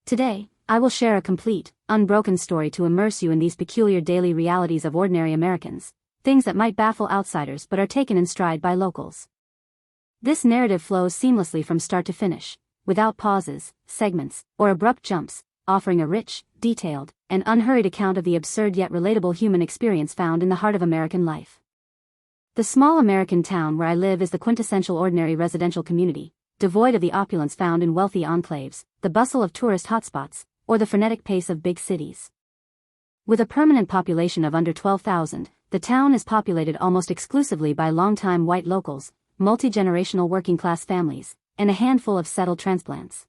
Today, I will share a complete, unbroken story to immerse you in these peculiar daily realities of ordinary Americans, things that might baffle outsiders but are taken in stride by locals. This narrative flows seamlessly from start to finish, without pauses, segments, or abrupt jumps, offering a rich, detailed, and unhurried account of the absurd yet relatable human experience found in the heart of American life. The small American town where I live is the quintessential ordinary residential community, devoid of the opulence found in wealthy enclaves, the bustle of tourist hotspots, or the frenetic pace of big cities. With a permanent population of under 12,000, the town is populated almost exclusively by longtime white locals, multi-generational working-class families, and a handful of settled transplants.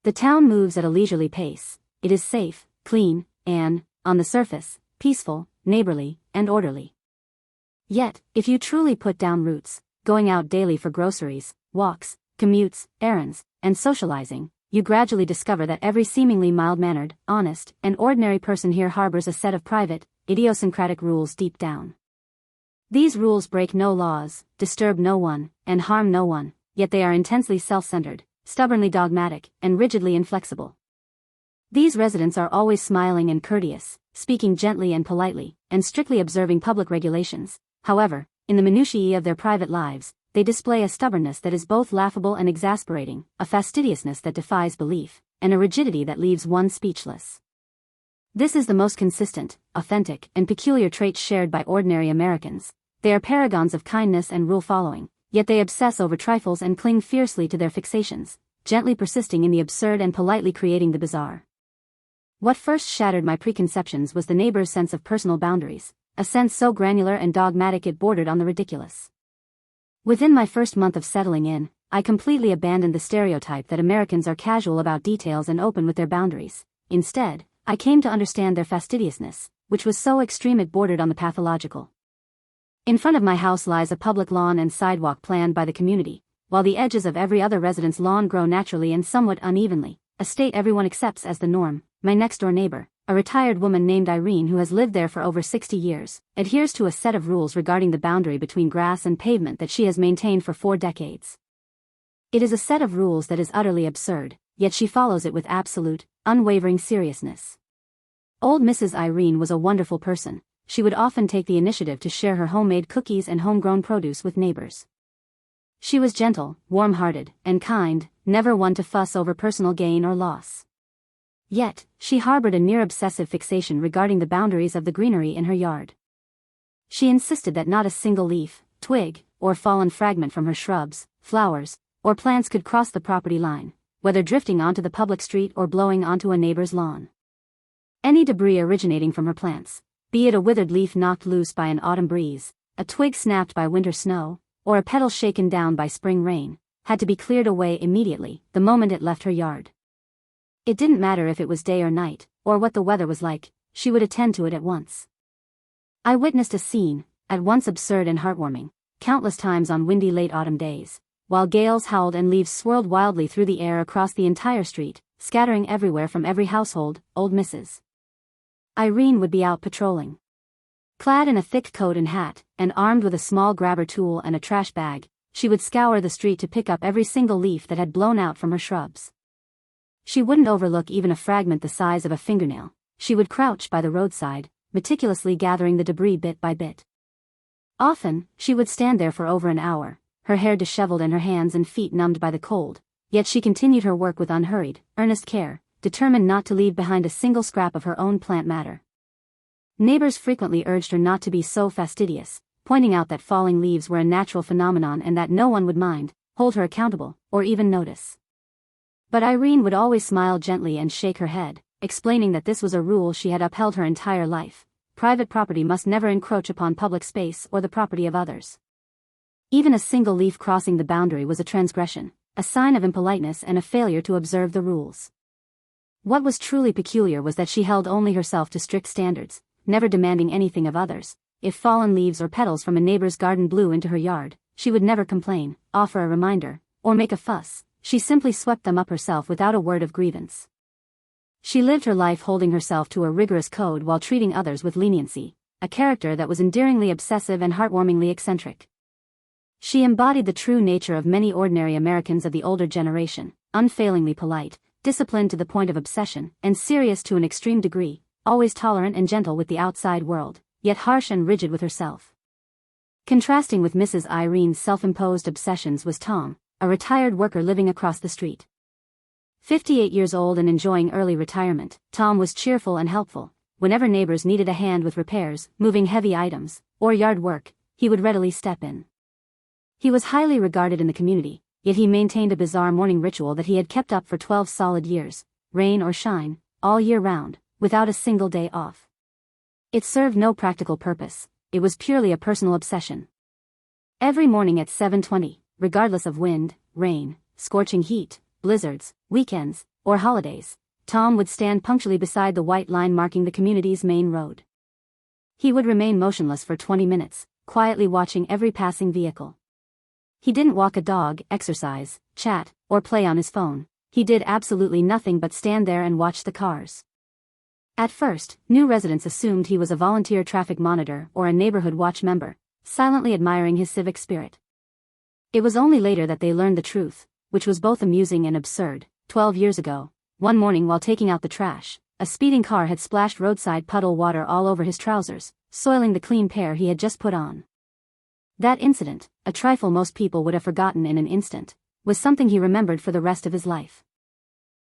The town moves at a leisurely pace. It is safe, clean, and, on the surface, peaceful, neighborly, and orderly. Yet, if you truly put down roots, going out daily for groceries, walks, commutes, errands, and socializing, you gradually discover that every seemingly mild-mannered, honest, and ordinary person here harbors a set of private, idiosyncratic rules deep down. These rules break no laws, disturb no one, and harm no one, yet they are intensely self-centered, stubbornly dogmatic, and rigidly inflexible. These residents are always smiling and courteous, speaking gently and politely, and strictly observing public regulations. However, in the minutiae of their private lives, they display a stubbornness that is both laughable and exasperating, a fastidiousness that defies belief, and a rigidity that leaves one speechless. This is the most consistent, authentic, and peculiar trait shared by ordinary Americans. They are paragons of kindness and rule-following, yet they obsess over trifles and cling fiercely to their fixations, gently persisting in the absurd and politely creating the bizarre. What first shattered my preconceptions was the neighbor's sense of personal boundaries, a sense so granular and dogmatic it bordered on the ridiculous. Within my first month of settling in, I completely abandoned the stereotype that Americans are casual about details and open with their boundaries. Instead, I came to understand their fastidiousness, which was so extreme it bordered on the pathological. In front of my house lies a public lawn and sidewalk planned by the community, while the edges of every other resident's lawn grow naturally and somewhat unevenly, a state everyone accepts as the norm. My next-door neighbor, a retired woman named Irene who has lived there for over 60 years, adheres to a set of rules regarding the boundary between grass and pavement that she has maintained for 4 decades. It is a set of rules that is utterly absurd, yet she follows it with absolute, unwavering seriousness. Old Mrs. Irene was a wonderful person. She would often take the initiative to share her homemade cookies and homegrown produce with neighbors. She was gentle, warm-hearted, and kind, never one to fuss over personal gain or loss. Yet, she harbored a near-obsessive fixation regarding the boundaries of the greenery in her yard. She insisted that not a single leaf, twig, or fallen fragment from her shrubs, flowers, or plants could cross the property line, whether drifting onto the public street or blowing onto a neighbor's lawn. Any debris originating from her plants, be it a withered leaf knocked loose by an autumn breeze, a twig snapped by winter snow, or a petal shaken down by spring rain, had to be cleared away immediately, the moment it left her yard. It didn't matter if it was day or night, or what the weather was like, she would attend to it at once. I witnessed a scene, at once absurd and heartwarming, countless times on windy late autumn days, while gales howled and leaves swirled wildly through the air across the entire street, scattering everywhere from every household. Old Mrs. Irene would be out patrolling. Clad in a thick coat and hat, and armed with a small grabber tool and a trash bag, she would scour the street to pick up every single leaf that had blown out from her shrubs. She wouldn't overlook even a fragment the size of a fingernail. She would crouch by the roadside, meticulously gathering the debris bit by bit. Often, she would stand there for over an hour, her hair disheveled and her hands and feet numbed by the cold, yet she continued her work with unhurried, earnest care, determined not to leave behind a single scrap of her own plant matter. Neighbors frequently urged her not to be so fastidious, pointing out that falling leaves were a natural phenomenon and that no one would mind, hold her accountable, or even notice. But Irene would always smile gently and shake her head, explaining that this was a rule she had upheld her entire life. Private property must never encroach upon public space or the property of others. Even a single leaf crossing the boundary was a transgression, a sign of impoliteness and a failure to observe the rules. What was truly peculiar was that she held only herself to strict standards, never demanding anything of others. If fallen leaves or petals from a neighbor's garden blew into her yard, she would never complain, offer a reminder, or make a fuss. She simply swept them up herself without a word of grievance. She lived her life holding herself to a rigorous code while treating others with leniency, a character that was endearingly obsessive and heartwarmingly eccentric. She embodied the true nature of many ordinary Americans of the older generation, unfailingly polite, disciplined to the point of obsession, and serious to an extreme degree, always tolerant and gentle with the outside world, yet harsh and rigid with herself. Contrasting with Mrs. Irene's self-imposed obsessions was Tom, a retired worker living across the street. 58 years old and enjoying early retirement, Tom was cheerful and helpful. Whenever neighbors needed a hand with repairs, moving heavy items, or yard work, he would readily step in. He was highly regarded in the community, yet he maintained a bizarre morning ritual that he had kept up for 12 solid years, rain or shine, all year round, without a single day off. It served no practical purpose, it was purely a personal obsession. Every morning at 7:20, regardless of wind, rain, scorching heat, blizzards, weekends, or holidays, Tom would stand punctually beside the white line marking the community's main road. He would remain motionless for 20 minutes, quietly watching every passing vehicle. He didn't walk a dog, exercise, chat, or play on his phone. He did absolutely nothing but stand there and watch the cars. At first, new residents assumed he was a volunteer traffic monitor or a neighborhood watch member, silently admiring his civic spirit. It was only later that they learned the truth, which was both amusing and absurd. 12 years ago, one morning while taking out the trash, a speeding car had splashed roadside puddle water all over his trousers, soiling the clean pair he had just put on. That incident, a trifle most people would have forgotten in an instant, was something he remembered for the rest of his life.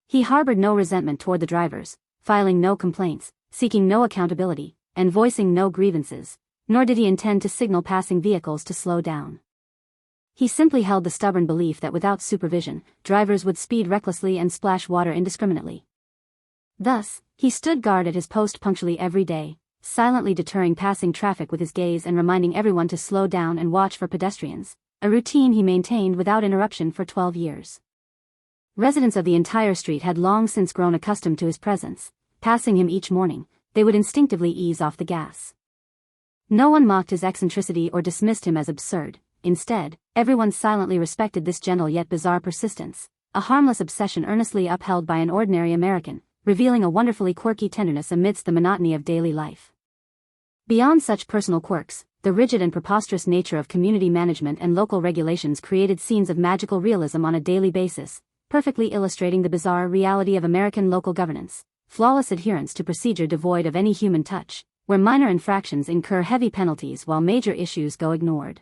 He harbored no resentment toward the drivers, filing no complaints, seeking no accountability, and voicing no grievances, nor did he intend to signal passing vehicles to slow down. He simply held the stubborn belief that without supervision, drivers would speed recklessly and splash water indiscriminately. Thus, he stood guard at his post punctually every day, silently deterring passing traffic with his gaze and reminding everyone to slow down and watch for pedestrians, a routine he maintained without interruption for 12 years. Residents of the entire street had long since grown accustomed to his presence. Passing him each morning, they would instinctively ease off the gas. No one mocked his eccentricity or dismissed him as absurd. Instead, everyone silently respected this gentle yet bizarre persistence, a harmless obsession earnestly upheld by an ordinary American, revealing a wonderfully quirky tenderness amidst the monotony of daily life. Beyond such personal quirks, the rigid and preposterous nature of community management and local regulations created scenes of magical realism on a daily basis, perfectly illustrating the bizarre reality of American local governance, flawless adherence to procedure devoid of any human touch, where minor infractions incur heavy penalties while major issues go ignored.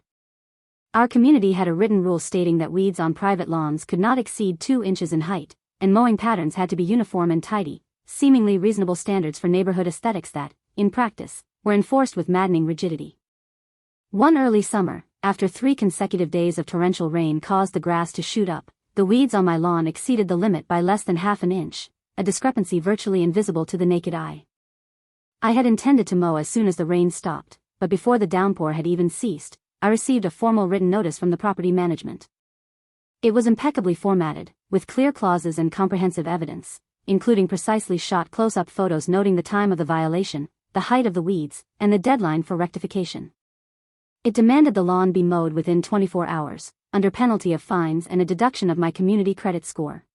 Our community had a written rule stating that weeds on private lawns could not exceed 2 inches in height, and mowing patterns had to be uniform and tidy, seemingly reasonable standards for neighborhood aesthetics that, in practice, were enforced with maddening rigidity. One early summer, after 3 consecutive days of torrential rain caused the grass to shoot up, the weeds on my lawn exceeded the limit by less than half an inch, a discrepancy virtually invisible to the naked eye. I had intended to mow as soon as the rain stopped, but before the downpour had even ceased, I received a formal written notice from the property management. It was impeccably formatted, with clear clauses and comprehensive evidence, including precisely shot close-up photos noting the time of the violation, the height of the weeds, and the deadline for rectification. It demanded the lawn be mowed within 24 hours, under penalty of fines and a deduction of my community credit score.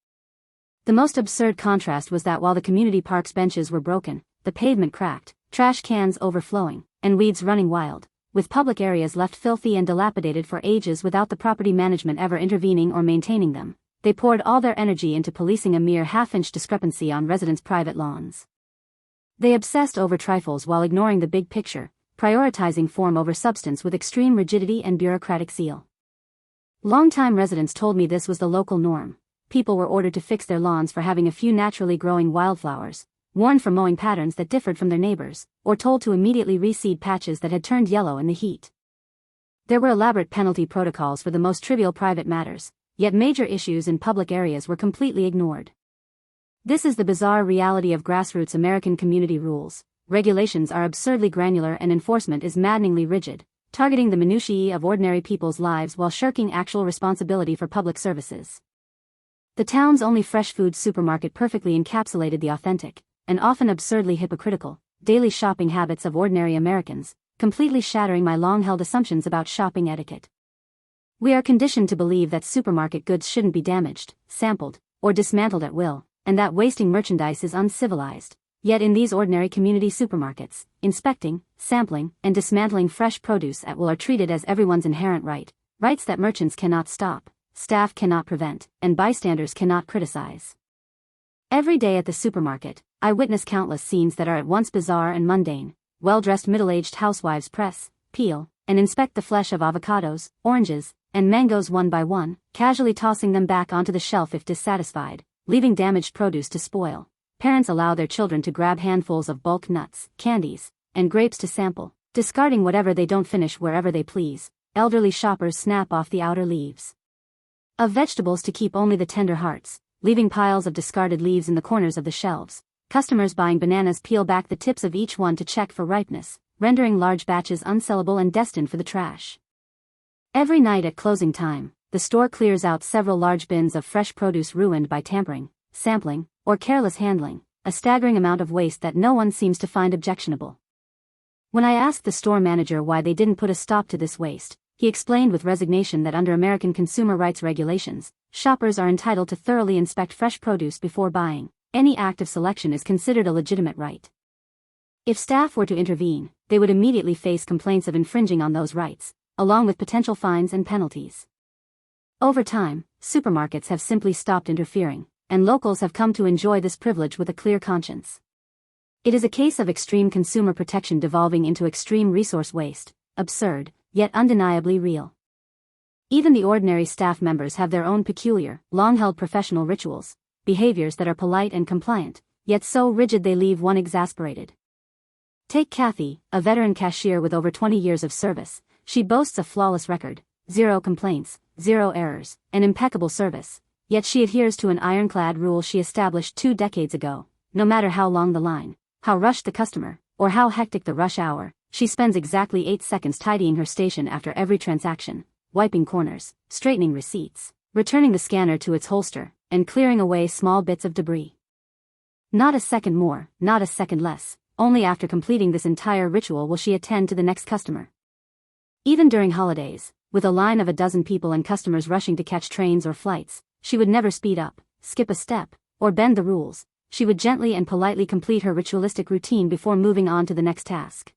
The most absurd contrast was that while the community park's benches were broken, the pavement cracked, trash cans overflowing, and weeds running wild, with public areas left filthy and dilapidated for ages without the property management ever intervening or maintaining them, they poured all their energy into policing a mere half-inch discrepancy on residents' private lawns. They obsessed over trifles while ignoring the big picture, prioritizing form over substance with extreme rigidity and bureaucratic zeal. Longtime residents told me this was the local norm. People were ordered to fix their lawns for having a few naturally growing wildflowers, warned for mowing patterns that differed from their neighbors, or told to immediately reseed patches that had turned yellow in the heat. There were elaborate penalty protocols for the most trivial private matters, yet major issues in public areas were completely ignored. This is the bizarre reality of grassroots American community rules. Regulations are absurdly granular and enforcement is maddeningly rigid, targeting the minutiae of ordinary people's lives while shirking actual responsibility for public services. The town's only fresh food supermarket perfectly encapsulated the authentic, and often absurdly hypocritical, daily shopping habits of ordinary Americans, completely shattering my long-held assumptions about shopping etiquette. We are conditioned to believe that supermarket goods shouldn't be damaged, sampled, or dismantled at will, and that wasting merchandise is uncivilized. Yet in these ordinary community supermarkets, inspecting, sampling, and dismantling fresh produce at will are treated as everyone's inherent right, rights that merchants cannot stop, staff cannot prevent, and bystanders cannot criticize. Every day at the supermarket, I witness countless scenes that are at once bizarre and mundane. Well-dressed middle-aged housewives press, peel, and inspect the flesh of avocados, oranges, and mangoes one by one, casually tossing them back onto the shelf if dissatisfied, leaving damaged produce to spoil. Parents allow their children to grab handfuls of bulk nuts, candies, and grapes to sample, Discarding whatever they don't finish wherever they please, elderly shoppers snap off the outer leaves of vegetables to keep only the tender hearts, leaving piles of discarded leaves in the corners of the shelves. Customers buying bananas peel back the tips of each one to check for ripeness, rendering large batches unsellable and destined for the trash. Every night at closing time, the store clears out several large bins of fresh produce ruined by tampering, sampling, or careless handling, a staggering amount of waste that no one seems to find objectionable. When I asked the store manager why they didn't put a stop to this waste, he explained with resignation that under American consumer rights regulations, shoppers are entitled to thoroughly inspect fresh produce before buying. Any act of selection is considered a legitimate right. If staff were to intervene, they would immediately face complaints of infringing on those rights, along with potential fines and penalties. Over time, supermarkets have simply stopped interfering, and locals have come to enjoy this privilege with a clear conscience. It is a case of extreme consumer protection devolving into extreme resource waste, absurd, yet undeniably real. Even the ordinary staff members have their own peculiar, long-held professional rituals, behaviors that are polite and compliant, yet so rigid they leave one exasperated. Take Kathy, a veteran cashier with over 20 years of service. She boasts a flawless record, 0 complaints, 0 errors, and impeccable service, yet she adheres to an ironclad rule she established 2 decades ago. No matter how long the line, how rushed the customer, or how hectic the rush hour, she spends exactly 8 seconds tidying her station after every transaction, wiping corners, straightening receipts, returning the scanner to its holster, and clearing away small bits of debris. Not a second more, not a second less, only after completing this entire ritual will she attend to the next customer. Even during holidays, with a line of a dozen people and customers rushing to catch trains or flights, she would never speed up, skip a step, or bend the rules. She would gently and politely complete her ritualistic routine before moving on to the next task.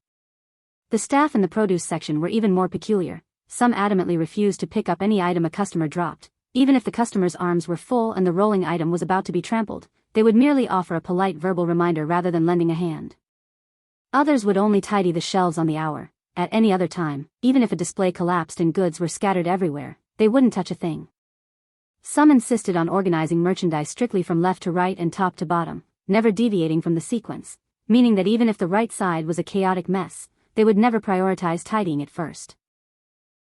The staff in the produce section were even more peculiar. Some adamantly refused to pick up any item a customer dropped. Even if the customer's arms were full and the rolling item was about to be trampled, they would merely offer a polite verbal reminder rather than lending a hand. Others would only tidy the shelves on the hour. At any other time, even if a display collapsed and goods were scattered everywhere, they wouldn't touch a thing. Some insisted on organizing merchandise strictly from left to right and top to bottom, never deviating from the sequence, meaning that even if the right side was a chaotic mess, they would never prioritize tidying it first.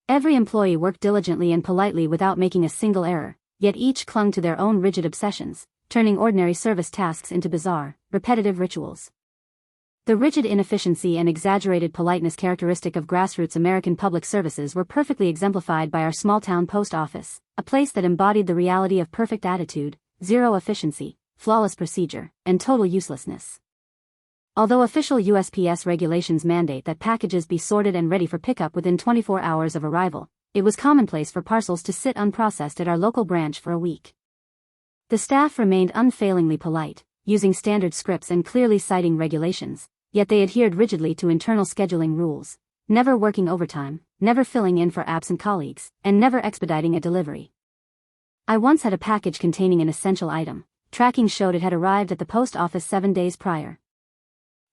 Every employee worked diligently and politely without making a single error, yet each clung to their own rigid obsessions, turning ordinary service tasks into bizarre, repetitive rituals. The rigid inefficiency and exaggerated politeness characteristic of grassroots American public services were perfectly exemplified by our small-town post office, a place that embodied the reality of perfect attitude, zero efficiency, flawless procedure, and total uselessness. Although official USPS regulations mandate that packages be sorted and ready for pickup within 24 hours of arrival, it was commonplace for parcels to sit unprocessed at our local branch for a week. The staff remained unfailingly polite, using standard scripts and clearly citing regulations, yet they adhered rigidly to internal scheduling rules, never working overtime, never filling in for absent colleagues, and never expediting a delivery. I once had a package containing an essential item. Tracking showed it had arrived at the post office 7 days prior.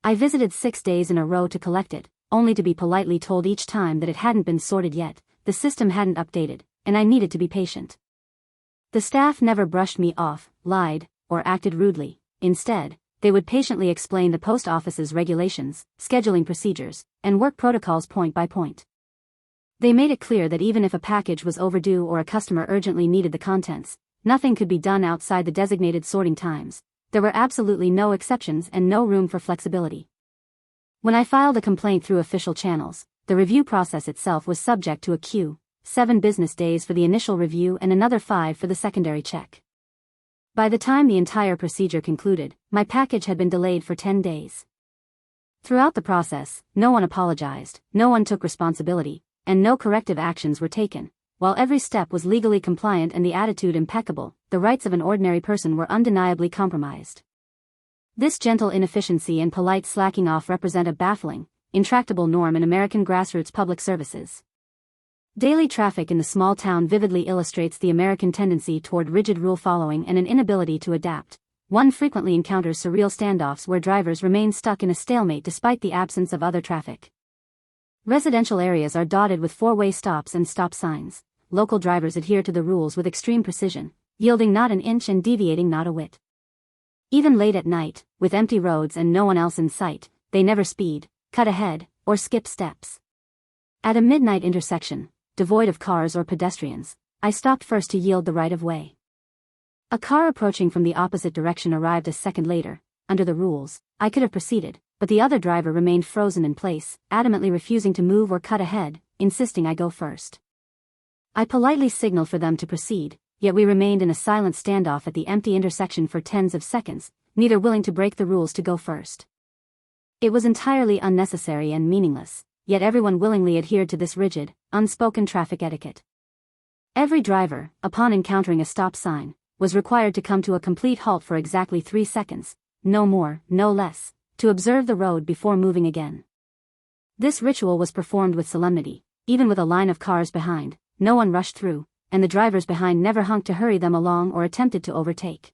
I visited 6 days in a row to collect it, only to be politely told each time that it hadn't been sorted yet, the system hadn't updated, and I needed to be patient. The staff never brushed me off, lied, or acted rudely. Instead, they would patiently explain the post office's regulations, scheduling procedures, and work protocols point by point. They made it clear that even if a package was overdue or a customer urgently needed the contents, nothing could be done outside the designated sorting times. There were absolutely no exceptions and no room for flexibility. When I filed a complaint through official channels, the review process itself was subject to a queue, 7 business days for the initial review and another 5 for the secondary check. By the time the entire procedure concluded, my package had been delayed for 10 days. Throughout the process, no one apologized, no one took responsibility, and no corrective actions were taken. While every step was legally compliant and the attitude impeccable, the rights of an ordinary person were undeniably compromised. This gentle inefficiency and polite slacking off represent a baffling, intractable norm in American grassroots public services. Daily traffic in the small town vividly illustrates the American tendency toward rigid rule following and an inability to adapt. One frequently encounters surreal standoffs where drivers remain stuck in a stalemate despite the absence of other traffic. Residential areas are dotted with 4-way stops and stop signs. Local drivers adhere to the rules with extreme precision, yielding not an inch and deviating not a whit. Even late at night, with empty roads and no one else in sight, they never speed, cut ahead, or skip steps. At a midnight intersection, devoid of cars or pedestrians, I stopped first to yield the right of way. A car approaching from the opposite direction arrived a second later. Under the rules, I could have proceeded, but the other driver remained frozen in place, adamantly refusing to move or cut ahead, insisting I go first. I politely signaled for them to proceed, yet we remained in a silent standoff at the empty intersection for tens of seconds, neither willing to break the rules to go first. It was entirely unnecessary and meaningless, yet everyone willingly adhered to this rigid, unspoken traffic etiquette. Every driver, upon encountering a stop sign, was required to come to a complete halt for exactly 3 seconds, no more, no less, to observe the road before moving again. This ritual was performed with solemnity, even with a line of cars behind. No one rushed through, and the drivers behind never honked to hurry them along or attempted to overtake.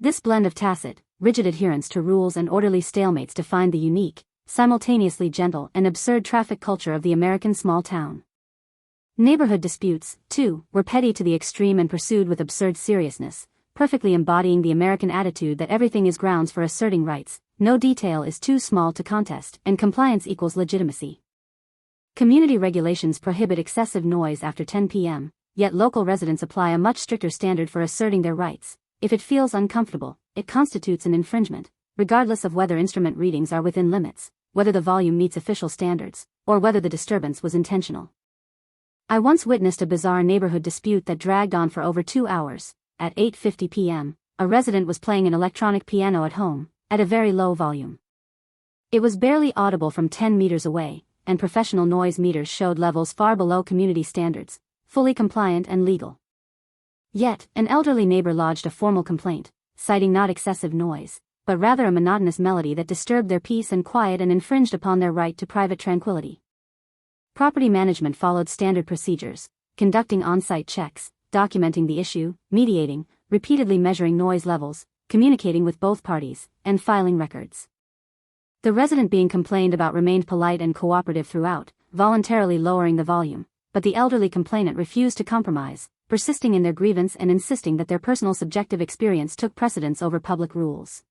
This blend of tacit, rigid adherence to rules and orderly stalemates defined the unique, simultaneously gentle and absurd traffic culture of the American small town. Neighborhood disputes, too, were petty to the extreme and pursued with absurd seriousness, perfectly embodying the American attitude that everything is grounds for asserting rights, no detail is too small to contest, and compliance equals legitimacy. Community regulations prohibit excessive noise after 10 p.m., yet local residents apply a much stricter standard for asserting their rights. If it feels uncomfortable, it constitutes an infringement, regardless of whether instrument readings are within limits, whether the volume meets official standards, or whether the disturbance was intentional. I once witnessed a bizarre neighborhood dispute that dragged on for over 2 hours. At 8:50 p.m., a resident was playing an electronic piano at home, at a very low volume. It was barely audible from 10 meters away, and professional noise meters showed levels far below community standards, fully compliant and legal. Yet, an elderly neighbor lodged a formal complaint, citing not excessive noise, but rather a monotonous melody that disturbed their peace and quiet and infringed upon their right to private tranquility. Property management followed standard procedures, conducting on-site checks, documenting the issue, mediating, repeatedly measuring noise levels, communicating with both parties, and filing records. The resident being complained about remained polite and cooperative throughout, voluntarily lowering the volume, but the elderly complainant refused to compromise, persisting in their grievance and insisting that their personal subjective experience took precedence over public rules.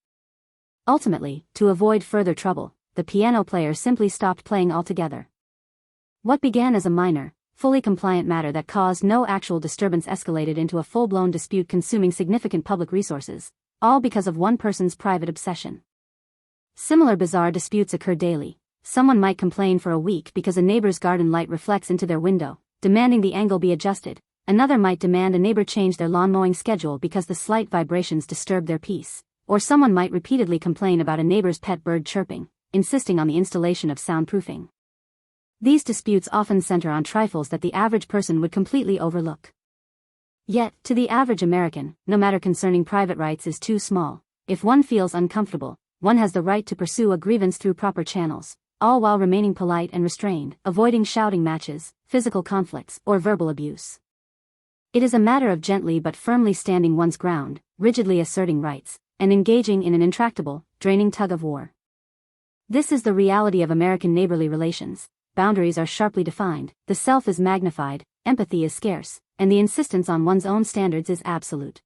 Ultimately, to avoid further trouble, the piano player simply stopped playing altogether. What began as a minor, fully compliant matter that caused no actual disturbance escalated into a full-blown dispute consuming significant public resources, all because of one person's private obsession. Similar bizarre disputes occur daily. Someone might complain for a week because a neighbor's garden light reflects into their window, demanding the angle be adjusted. Another might demand a neighbor change their lawn mowing schedule because the slight vibrations disturb their peace. Or someone might repeatedly complain about a neighbor's pet bird chirping, insisting on the installation of soundproofing. These disputes often center on trifles that the average person would completely overlook. Yet, to the average American, no matter concerning private rights is too small. If one feels uncomfortable, one has the right to pursue a grievance through proper channels, all while remaining polite and restrained, avoiding shouting matches, physical conflicts, or verbal abuse. It is a matter of gently but firmly standing one's ground, rigidly asserting rights, and engaging in an intractable, draining tug-of-war. This is the reality of American neighborly relations. Boundaries are sharply defined, the self is magnified, empathy is scarce, and the insistence on one's own standards is absolute.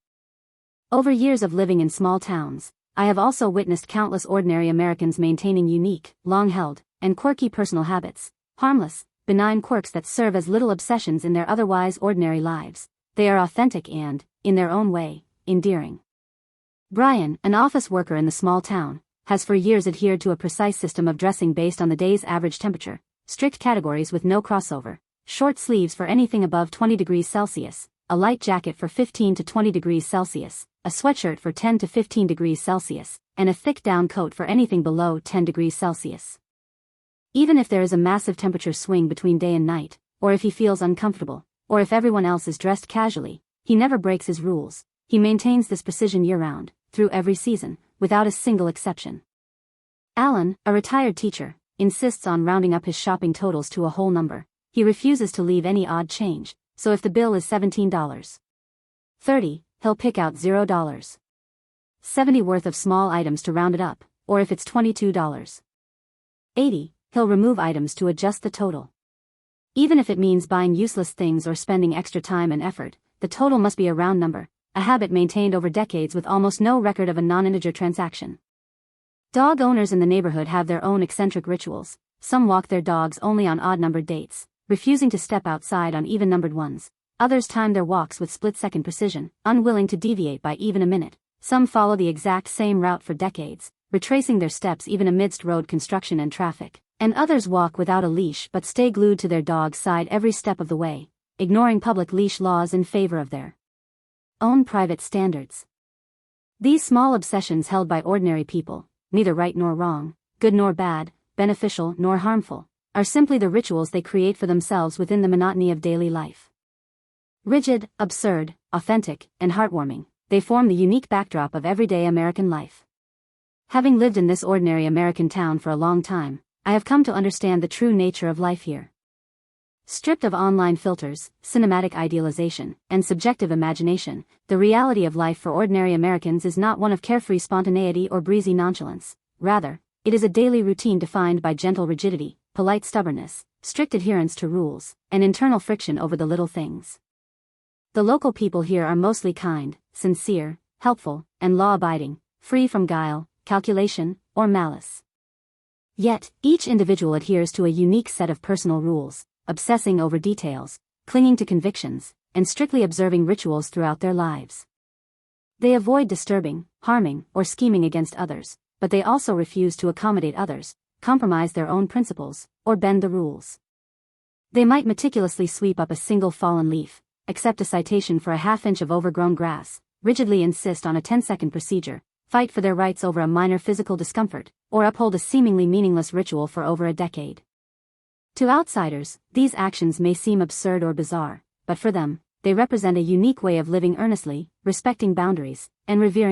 Over years of living in small towns, I have also witnessed countless ordinary Americans maintaining unique, long-held, and quirky personal habits, harmless, benign quirks that serve as little obsessions in their otherwise ordinary lives. They are authentic and, in their own way, endearing. Brian, an office worker in the small town, has for years adhered to a precise system of dressing based on the day's average temperature, strict categories with no crossover, short sleeves for anything above 20 degrees Celsius, a light jacket for 15 to 20 degrees Celsius, a sweatshirt for 10 to 15 degrees Celsius, and a thick down coat for anything below 10 degrees Celsius. Even if there is a massive temperature swing between day and night, or if he feels uncomfortable, or if everyone else is dressed casually, he never breaks his rules. He maintains this precision year-round, through every season, without a single exception. Alan, a retired teacher, insists on rounding up his shopping totals to a whole number. He refuses to leave any odd change, so if the bill is $17.30, he'll pick out $0.70 worth of small items to round it up, or if it's $22.80, he'll remove items to adjust the total. Even if it means buying useless things or spending extra time and effort, the total must be a round number, a habit maintained over decades with almost no record of a non-integer transaction. Dog owners in the neighborhood have their own eccentric rituals. Some walk their dogs only on odd-numbered dates, refusing to step outside on even-numbered ones. Others time their walks with split-second precision, unwilling to deviate by even a minute. Some follow the exact same route for decades, retracing their steps even amidst road construction and traffic. And others walk without a leash but stay glued to their dog's side every step of the way, ignoring public leash laws in favor of their own private standards. These small obsessions held by ordinary people, neither right nor wrong, good nor bad, beneficial nor harmful, are simply the rituals they create for themselves within the monotony of daily life. Rigid, absurd, authentic, and heartwarming, they form the unique backdrop of everyday American life. Having lived in this ordinary American town for a long time, I have come to understand the true nature of life here. Stripped of online filters, cinematic idealization, and subjective imagination, the reality of life for ordinary Americans is not one of carefree spontaneity or breezy nonchalance. Rather, it is a daily routine defined by gentle rigidity, polite stubbornness, strict adherence to rules, and internal friction over the little things. The local people here are mostly kind, sincere, helpful, and law-abiding, free from guile, calculation, or malice. Yet, each individual adheres to a unique set of personal rules, obsessing over details, clinging to convictions, and strictly observing rituals throughout their lives. They avoid disturbing, harming, or scheming against others, but they also refuse to accommodate others, compromise their own principles, or bend the rules. They might meticulously sweep up a single fallen leaf, accept a citation for a half-inch of overgrown grass, rigidly insist on a 10-second procedure, fight for their rights over a minor physical discomfort, or uphold a seemingly meaningless ritual for over a decade. To outsiders, these actions may seem absurd or bizarre, but for them, they represent a unique way of living earnestly, respecting boundaries, and revering